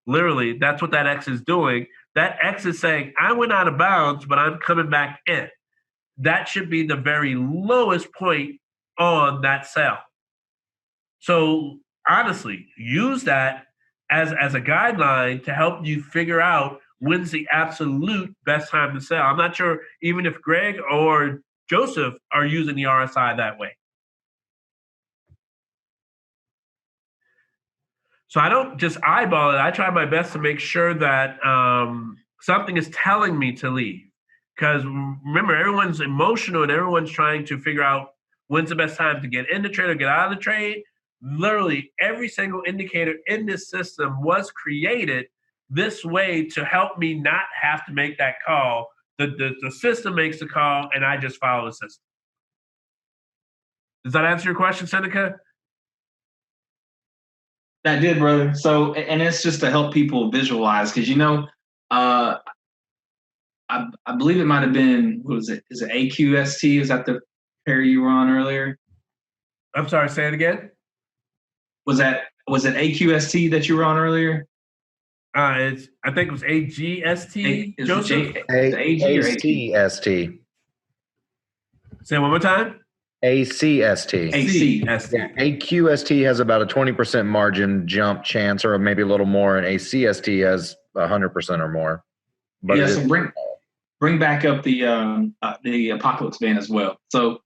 literally that's what that X is doing. that X is saying, I went out of bounds, but I'm coming back in. That should be the very lowest point on that sell. So honestly, use that as a guideline to help you figure out when's the absolute best time to sell. I'm not sure even if Greg or Joseph are using the RSI that way. So I don't just eyeball it. I try my best to make sure that something is telling me to leave. Because remember, everyone's emotional and everyone's trying to figure out when's the best time to get in the trade or get out of the trade. Literally, every single indicator in this system was created this way to help me not have to make that call. The system makes the call, and I just follow the system. Does that answer your question, Seneca? That did, brother. So, and it's just to help people visualize, because I believe it might have been, what was it? Is it AQST? Is that the pair you were on earlier? I'm sorry, say it again. Was it AQST that you were on earlier? I think it was AGST. Joseph? ACST. Say it one more time. ACST. ACST. Yeah, AQST has about a 20% margin jump chance, or maybe a little more, and ACST has 100% or more. But yeah, so bring back up the Apocalypse band as well. So,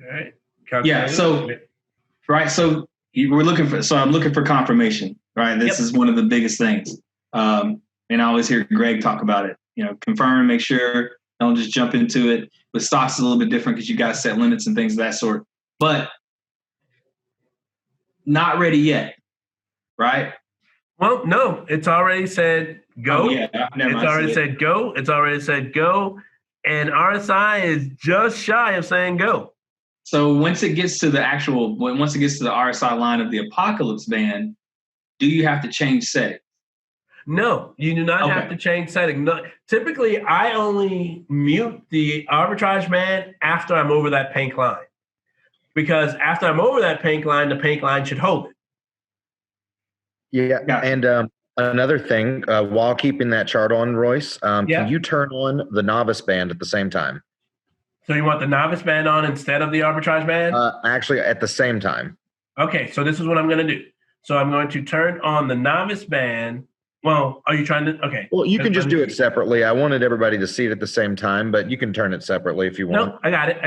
all right. Yeah. So, right. So I'm looking for confirmation. Right. This is one of the biggest things. And I always hear Greg talk about it. Confirm, make sure. Don't just jump into it. With stocks, it's a little bit different because you guys set limits and things of that sort. But not ready yet, right? Well, no, it's already said go. Oh, yeah, it's already said go. It's already said go. And RSI is just shy of saying go. So once it gets to the RSI line of the Apocalypse band, do you have to change settings? No, you do not have to change setting. No, typically, I only mute the arbitrage band after I'm over that pink line. Because after I'm over that pink line, the pink line should hold it. Yeah, and another thing, while keeping that chart on, Royce, can you turn on the novice band at the same time? So you want the novice band on instead of the arbitrage band? Actually, at the same time. Okay, so this is what I'm going to do. So I'm going to turn on the novice band. Well, are you trying to? Okay. Well, you can just do it separately. I wanted everybody to see it at the same time, but you can turn it separately if you want. No, I got it.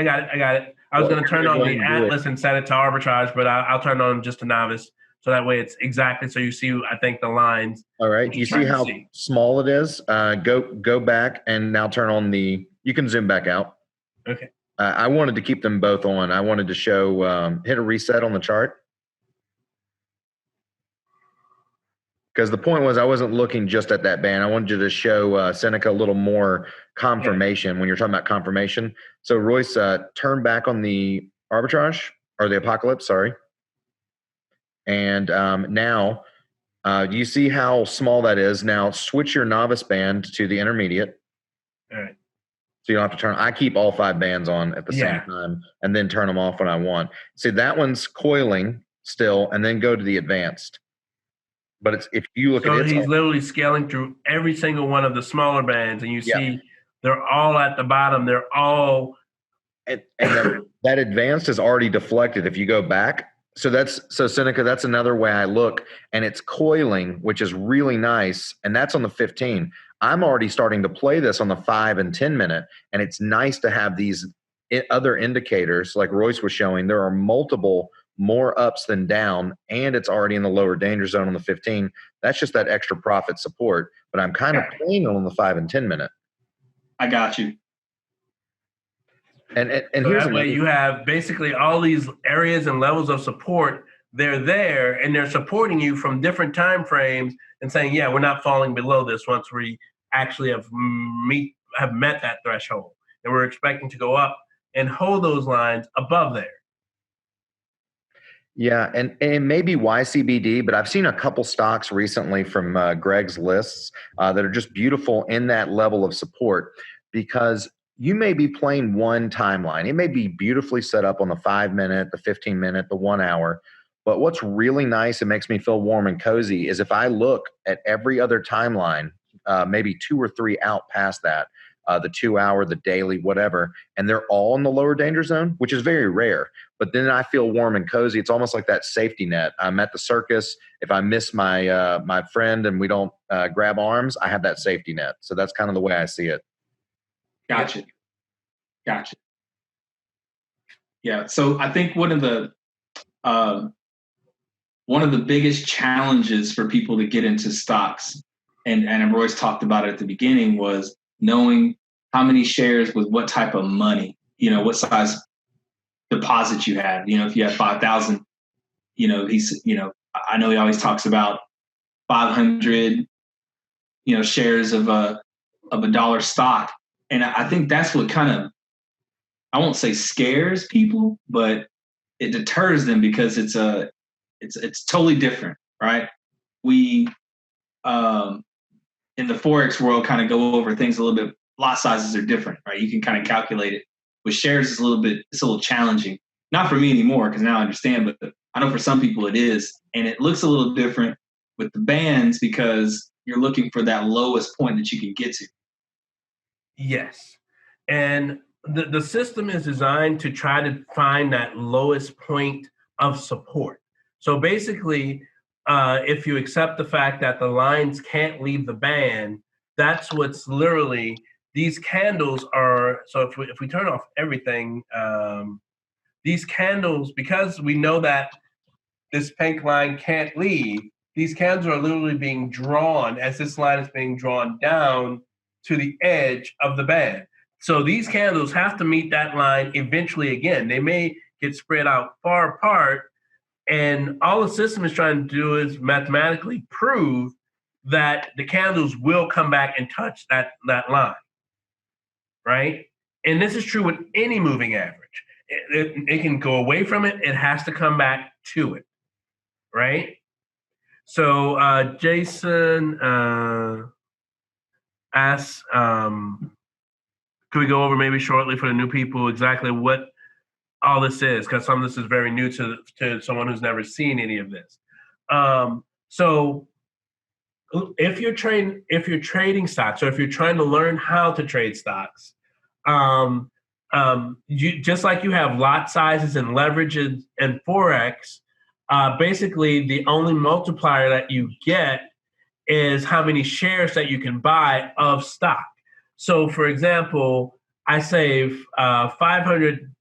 I was going to turn on the Atlas and set it to arbitrage, but I'll turn on just a novice. So that way it's exactly, so you see, I think, the lines. All right. You see how small it is? Go back and now turn on you can zoom back out. Okay. I wanted to keep them both on. I wanted to show, hit a reset on the chart. Because the point was I wasn't looking just at that band. I wanted you to show Seneca a little more confirmation when you're talking about confirmation. So Royce, turn back on the arbitrage or the Apocalypse, sorry. And now, do you see how small that is? Now switch your novice band to the intermediate. All right. So you don't have to turn. I keep all 5 bands on at the same time and then turn them off when I want. See, that one's coiling still, and then go to the advanced. But it's if you look at it, he's literally scaling through every single one of the smaller bands, and you see they're all at the bottom. They're all and that advanced is already deflected. If you go back, so Seneca, that's another way I look, and it's coiling, which is really nice, and that's on the 15. I'm already starting to play this on the 5 and 10 minute, and it's nice to have these other indicators like Royce was showing. There are multiple more ups than down, and it's already in the lower danger zone on the 15. That's just that extra profit support, but I'm kind of playing on the 5 and 10 minute. I got you. And so here's that way you have basically all these areas and levels of support. They're there, and they're supporting you from different time frames and saying, yeah, we're not falling below this once we actually have met that threshold. And we're expecting to go up and hold those lines above there. Yeah, and it may be YCBD, but I've seen a couple stocks recently from Greg's lists that are just beautiful in that level of support, because you may be playing one timeline. It may be beautifully set up on the 5 minute, the 15 minute, the 1 hour, But what's really nice and makes me feel warm and cozy is if I look at every other timeline, maybe 2 or 3 out past that, the 2 hour, the daily, whatever, and they're all in the lower danger zone, which is very rare. But then I feel warm and cozy. It's almost like that safety net. I'm at the circus. If I miss my my friend and we don't grab arms, I have that safety net. So that's kind of the way I see it. Gotcha. Yeah. So I think one of the biggest challenges for people to get into stocks, and Royce talked about it at the beginning, was knowing how many shares with what type of money, what size deposit you have. If you have 5,000, I know he always talks about 500, shares of a dollar stock. And I think that's what kind of, I won't say scares people, but it deters them because it's totally different, right? We, in the Forex world, kind of go over things a little bit. Lot sizes are different, right? You can kind of calculate it. With shares, it's a little challenging. Not for me anymore, because now I understand, but I know for some people it is. And it looks a little different with the bands because you're looking for that lowest point that you can get to. Yes. And the system is designed to try to find that lowest point of support. So basically, if you accept the fact that the lines can't leave the band, that's what's literally, these candles are, so if we turn off everything, these candles, because we know that this pink line can't leave, these candles are literally being drawn as this line is being drawn down to the edge of the band. So these candles have to meet that line eventually again. They may get spread out far apart, and all the system is trying to do is mathematically prove that the candles will come back and touch that line, right? And this is true with any moving average. It can go away from it. It has to come back to it, right? So Jason asks, could we go over maybe shortly for the new people exactly what all this is? Because some of this is very new to someone who's never seen any of this. So if you're trading stocks, or if you're trying to learn how to trade stocks, you just like you have lot sizes and leverage and Forex, basically the only multiplier that you get is how many shares that you can buy of stock. So for example, I save 500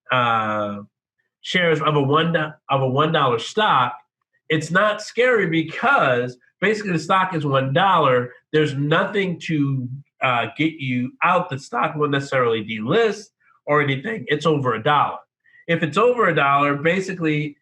shares of a $1 stock. It's not scary because basically the stock is $1. There's nothing to get you out. The stock won't necessarily delist or anything. It's over $1. If it's over $1, basically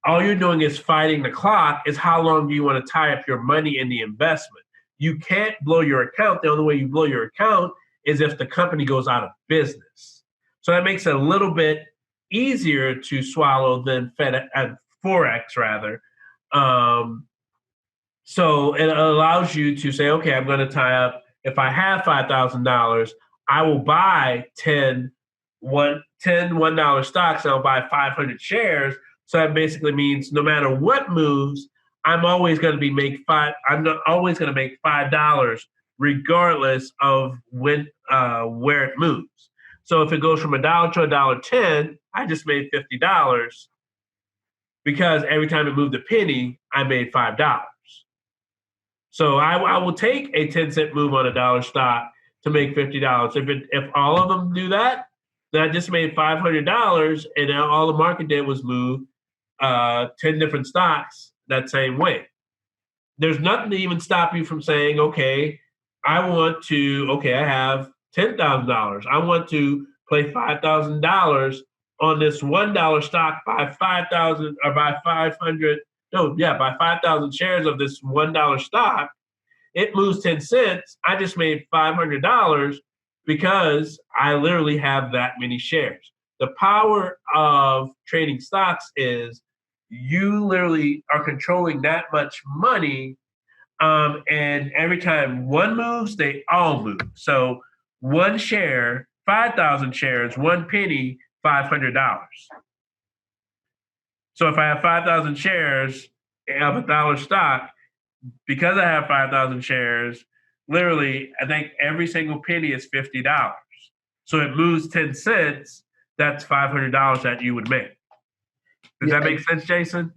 all you're doing is fighting the clock. Is how long do you want to tie up your money in the investment? You can't blow your account. The only way you blow your account is if the company goes out of business. So that makes it a little bit easier to swallow than Forex rather. So it allows you to say, okay, I'm going to tie up, if I have $5,000, I will buy 10 $1 stocks, and I'll buy 500 shares. So that basically means no matter what moves, I'm always going to make $5 regardless of when where it moves. So if it goes from $1 to $1.10, I just made $50 because every time it moved a penny, I made $5. So I will take a 10-cent move on $1 stock to make $50. If all of them do that, then I just made $500, and now all the market did was move 10 different stocks that same way. There's nothing to even stop you from saying, okay, I have $10,000. I want to play $5,000 on this $1 stock, buy 5,000 or buy 500. Buy 5,000 shares of this $1 stock. It moves 10 cents. I just made $500 because I literally have that many shares. The power of trading stocks is you literally are controlling that much money. And every time one moves, they all move. So one share, 5,000 shares, one penny, $500. So if I have 5,000 shares of $1 stock, because I have 5,000 shares, literally, I think every single penny is $50. So it moves 10 cents. That's $500 that you would make. Does that make sense, Jason?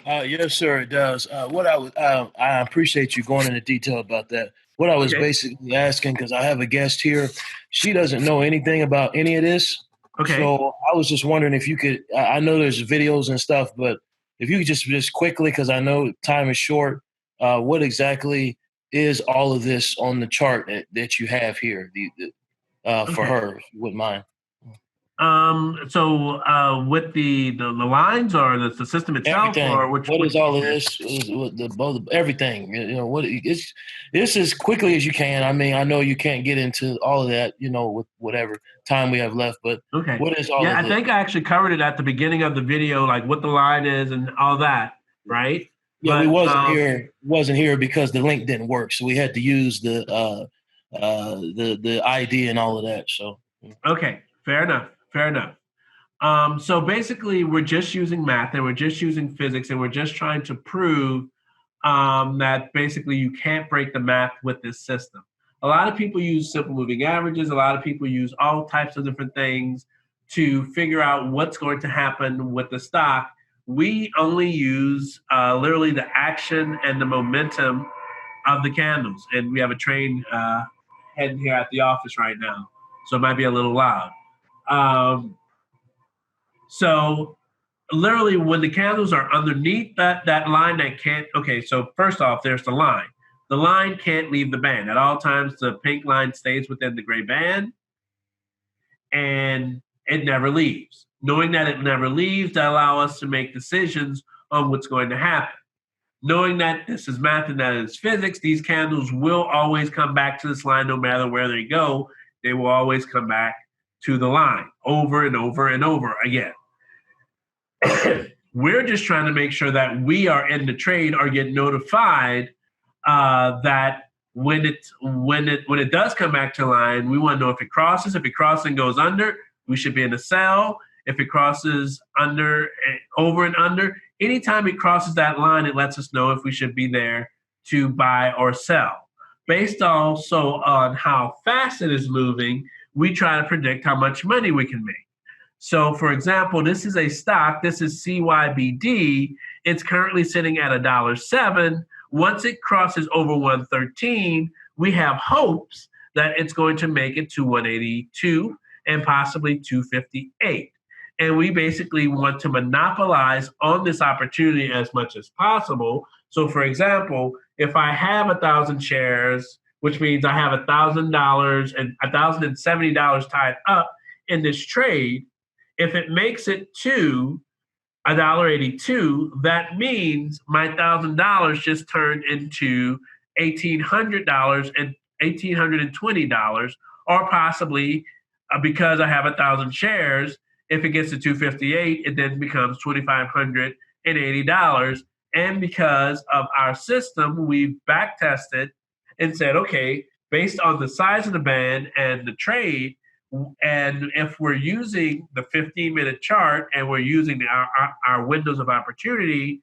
Yes, sir, it does. I appreciate you going into detail about that. What I was basically asking, because I have a guest here, she doesn't know anything about any of this. Okay. So I was just wondering if you could. I know there's videos and stuff, but if you could just quickly, because I know time is short. What exactly is all of this on the chart that you have here? For her, if you wouldn't mind. So with the lines or the system itself, everything. or which? What is all of this? Everything. You know what? It's as quickly as you can. I mean, I know you can't get into all of that. You know, with whatever time we have left. But what is all? Yeah, of I think I actually covered it at the beginning of the video, like what the line is and all that, right? Yeah, we wasn't here because the link didn't work, so we had to use the ID and all of that. So okay, fair enough. So basically, we're just using math and we're just using physics and we're just trying to prove that basically you can't break the math with this system. A lot of people use simple moving averages. A lot of people use all types of different things to figure out what's going to happen with the stock. We only use literally the action and the momentum of the candles. And we have a train heading here at the office right now, so it might be a little loud. So literally when the candles are underneath that line that can't, okay, so first off, there's the line. The line can't leave the band. At all times, the pink line stays within the gray band and it never leaves. Knowing that it never leaves, that allow us to make decisions on what's going to happen. Knowing that this is math and that is physics, these candles will always come back to this line no matter where they go. They will always come back to the line over and over and over again. We're just trying to make sure that we are in the trade or get notified that when it does come back to line, we want to know if it crosses. If it crosses and goes under, we should be in a sell. If it crosses under, over and under, anytime it crosses that line, it lets us know if we should be there to buy or sell. Based also on how fast it is moving, we try to predict how much money we can make. So, for example, this is a stock. This is CYBD. It's currently sitting at $1.07. Once it crosses over 113, we have hopes that it's going to make it to 182 and possibly 258. And we basically want to monopolize on this opportunity as much as possible. So, for example, if I have 1,000 shares, which means I have $1,000 and $1,070 tied up in this trade, if it makes it to $1.82, that means my $1,000 just turned into $1,800 and $1,820, or possibly because I have 1,000 shares, if it gets to 258, it then becomes $2,580. And because of our system, we've back tested and said, okay, based on the size of the band and the trade, and if we're using the 15-minute chart and we're using our windows of opportunity,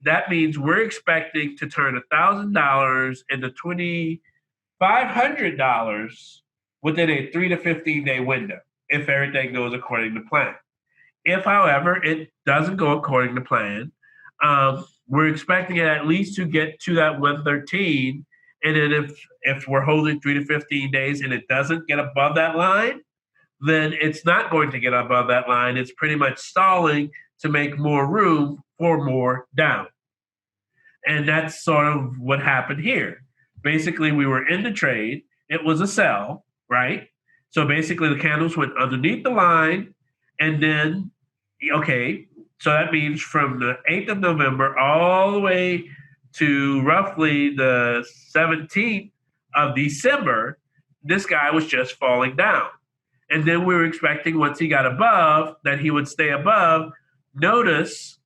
that means we're expecting to turn $1,000 into $2,500 within a 3 to 15-day window if everything goes according to plan. If, however, it doesn't go according to plan, we're expecting it at least to get to that 113. And then if we're holding 3 to 15 days and it doesn't get above that line, then it's not going to get above that line. It's pretty much stalling to make more room for more down. And that's sort of what happened here. Basically, we were in the trade. It was a sell, right? So basically, the candles went underneath the line. And then, okay, so that means from the 8th of November all the way to roughly the 17th of December, this guy was just falling down. And then we were expecting once he got above that he would stay above. Notice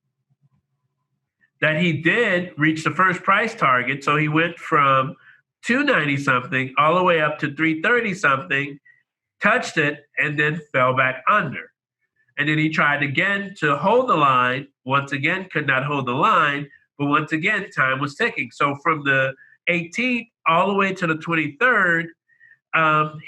that he did reach the first price target. So he went from 290 something all the way up to 330 something. touched it, and then fell back under. And then he tried again to hold the line. Once again, could not hold the line. But once again, time was ticking. So from the 18th all the way to the 23rd,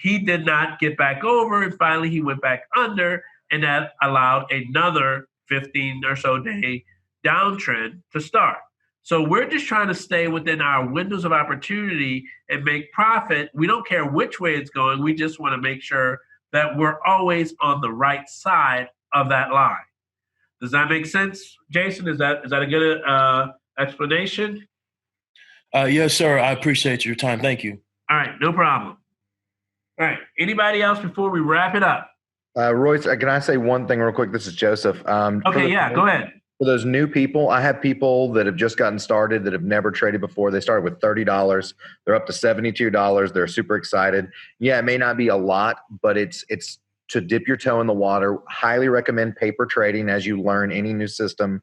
he did not get back over. And finally, he went back under. And that allowed another 15 or so day downtrend to start. So we're just trying to stay within our windows of opportunity and make profit. We don't care which way it's going. We just want to make sure that we're always on the right side of that line. Does that make sense, Jason? Is that a good explanation? Yes, sir. I appreciate your time. Thank you. All right, no problem. All right, anybody else before we wrap it up? Royce, can I say one thing real quick? This is Joseph. Okay, yeah, go ahead. For those new people, I have people that have just gotten started that have never traded before. They started with $30. They're up to $72. They're super excited. Yeah, it may not be a lot, but it's to dip your toe in the water. Highly recommend paper trading as you learn any new system.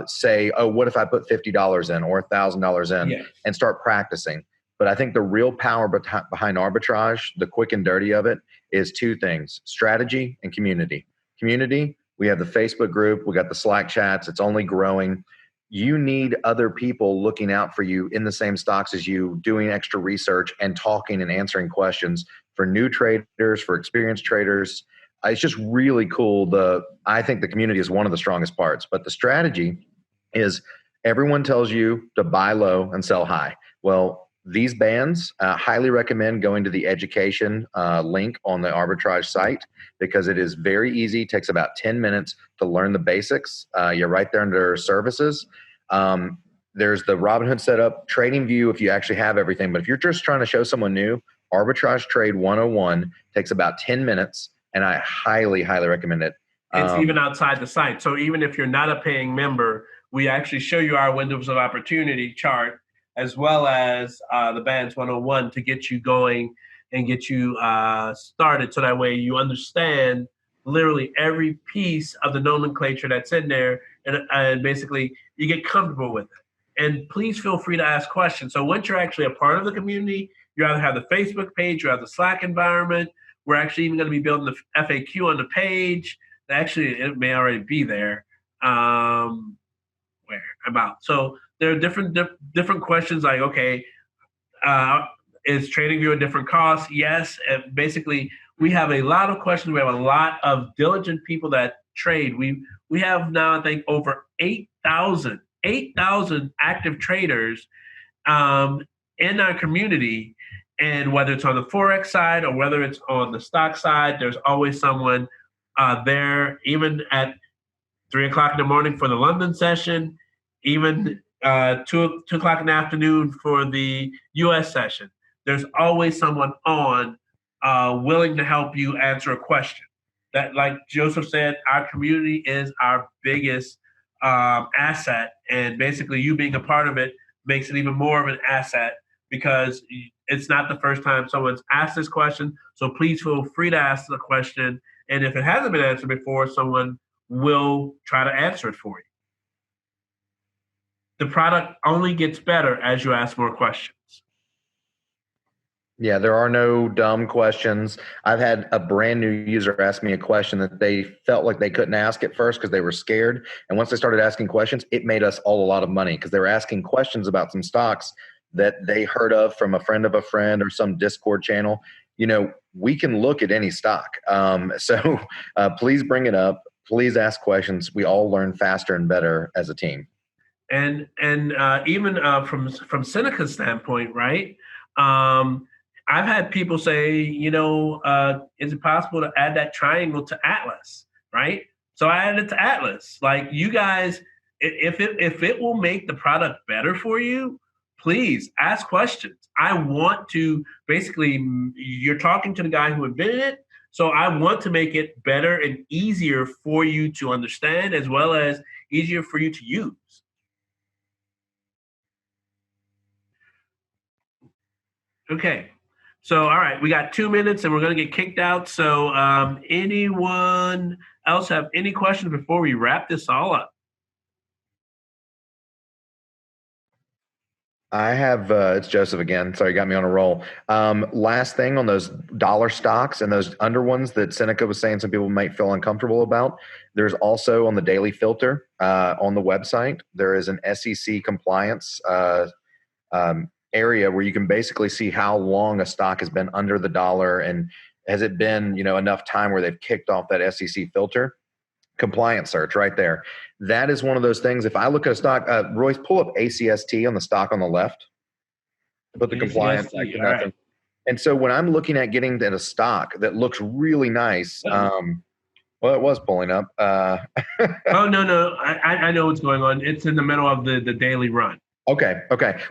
Say, oh, what if I put $50 in or $1,000 in, and start practicing. But I think the real power behind arbitrage, the quick and dirty of it, is two things: strategy and community. Community, we have the Facebook group, we got the Slack chats, it's only growing. You need other people looking out for you in the same stocks as you, doing extra research and talking and answering questions for new traders, for experienced traders. It's just really cool. I think the community is one of the strongest parts, but the strategy is everyone tells you to buy low and sell high. Well, these bands, highly recommend going to the education link on the arbitrage site, because it is very easy. It takes about 10 minutes to learn the basics. You're right there under services. There's the Robinhood setup, Trading View if you actually have everything. But if you're just trying to show someone new, Arbitrage Trade 101 takes about 10 minutes, and I highly, highly recommend it. It's even outside the site. So even if you're not a paying member, we actually show you our windows of opportunity chart, as well as the Bands 101 to get you going and get you started. So that way you understand literally every piece of the nomenclature that's in there, and basically you get comfortable with it. And please feel free to ask questions. So once you're actually a part of the community, you either have the Facebook page, you have the Slack environment. We're actually even going to be building the FAQ on the page. Actually, it may already be there. Where about? So there are different questions like, okay, is TradingView a different cost? Yes. And basically, we have a lot of questions. We have a lot of diligent people that trade. We have now, I think, over 8,000 active traders in our community. And whether it's on the Forex side or whether it's on the stock side, there's always someone there, even at 3 o'clock in the morning for the London session, even 2 o'clock in the afternoon for the US session. There's always someone on willing to help you answer a question. That, like Joseph said, our community is our biggest asset. And basically you being a part of it makes it even more of an asset, because it's not the first time someone's asked this question. So please feel free to ask the question. And if it hasn't been answered before, someone will try to answer it for you. The product only gets better as you ask more questions. Yeah, there are no dumb questions. I've had a brand new user ask me a question that they felt like they couldn't ask at first because they were scared. And once they started asking questions, it made us all a lot of money, because they were asking questions about some stocks that they heard of from a friend or some Discord channel. We can look at any stock. So please bring it up. Please ask questions. We all learn faster and better as a team. And even from Seneca's standpoint, right? I've had people say, is it possible to add that triangle to Atlas, right? So I added it to Atlas. Like, you guys, if it will make the product better for you, please ask questions. I want to, basically, you're talking to the guy who invented it, so I want to make it better and easier for you to understand, as well as easier for you to use. Okay. So, all right, we got 2 minutes and we're going to get kicked out. So anyone else have any questions before we wrap this all up? I have, it's Joseph again. Sorry, you got me on a roll. Last thing on those dollar stocks and those under ones that Seneca was saying some people might feel uncomfortable about. There's also on the daily filter on the website, there is an SEC compliance area where you can basically see how long a stock has been under the dollar and has it been, enough time where they've kicked off that SEC filter. Compliance search right there. That is one of those things. If I look at a stock, Royce, pull up ACST on the stock on the left. Put the compliance. All right. And so when I'm looking at getting at a stock that looks really nice, well, it was pulling up. Oh, no. I know what's going on. It's in the middle of the daily run. Okay.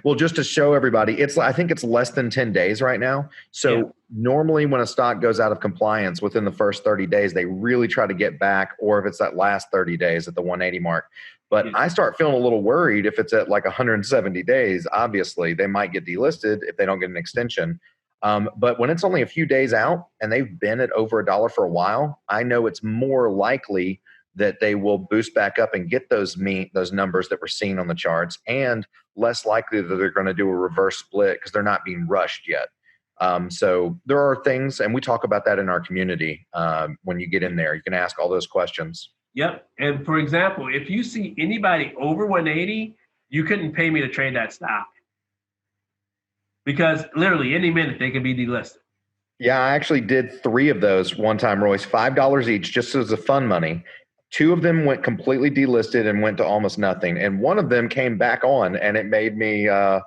Well, just to show everybody, I think it's less than 10 days right now. So normally when a stock goes out of compliance within the first 30 days, they really try to get back, or if it's that last 30 days at the 180 mark. But I start feeling a little worried if it's at like 170 days. Obviously, they might get delisted if they don't get an extension. But when it's only a few days out and they've been at over $1 for a while, I know it's more likely that they will boost back up and get those numbers that we're seeing on the charts, and less likely that they're going to do a reverse split because they're not being rushed yet. So there are things, and we talk about that in our community. When you get in there, you can ask all those questions. Yep. And for example, if you see anybody over 180, you couldn't pay me to trade that stock because literally any minute they could be delisted. Yeah, I actually did 3 of those one time, Royce, $5 each, just as a fun money. 2 of them went completely delisted and went to almost nothing. And one of them came back on, and it made me, I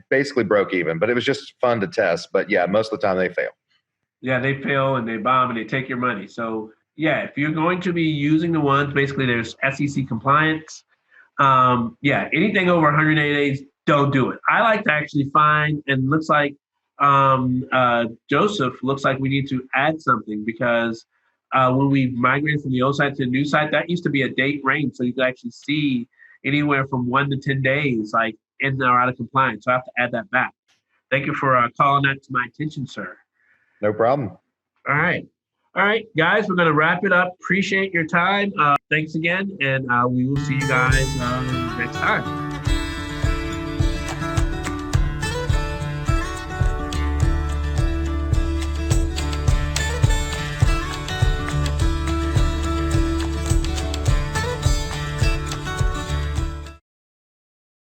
basically broke even, but it was just fun to test. But yeah, most of the time they fail. Yeah, they fail and they bomb and they take your money. So yeah, if you're going to be using the ones, basically there's SEC compliance. Anything over 180 days, don't do it. I like to actually find, and looks like Joseph looks like we need to add something because when we migrated from the old site to the new site, that used to be a date range. So you could actually see anywhere from 1 to 10 days, like in or out of compliance. So I have to add that back. Thank you for calling that to my attention, sir. No problem. All right, guys, we're going to wrap it up. Appreciate your time. Thanks again. And we will see you guys next time.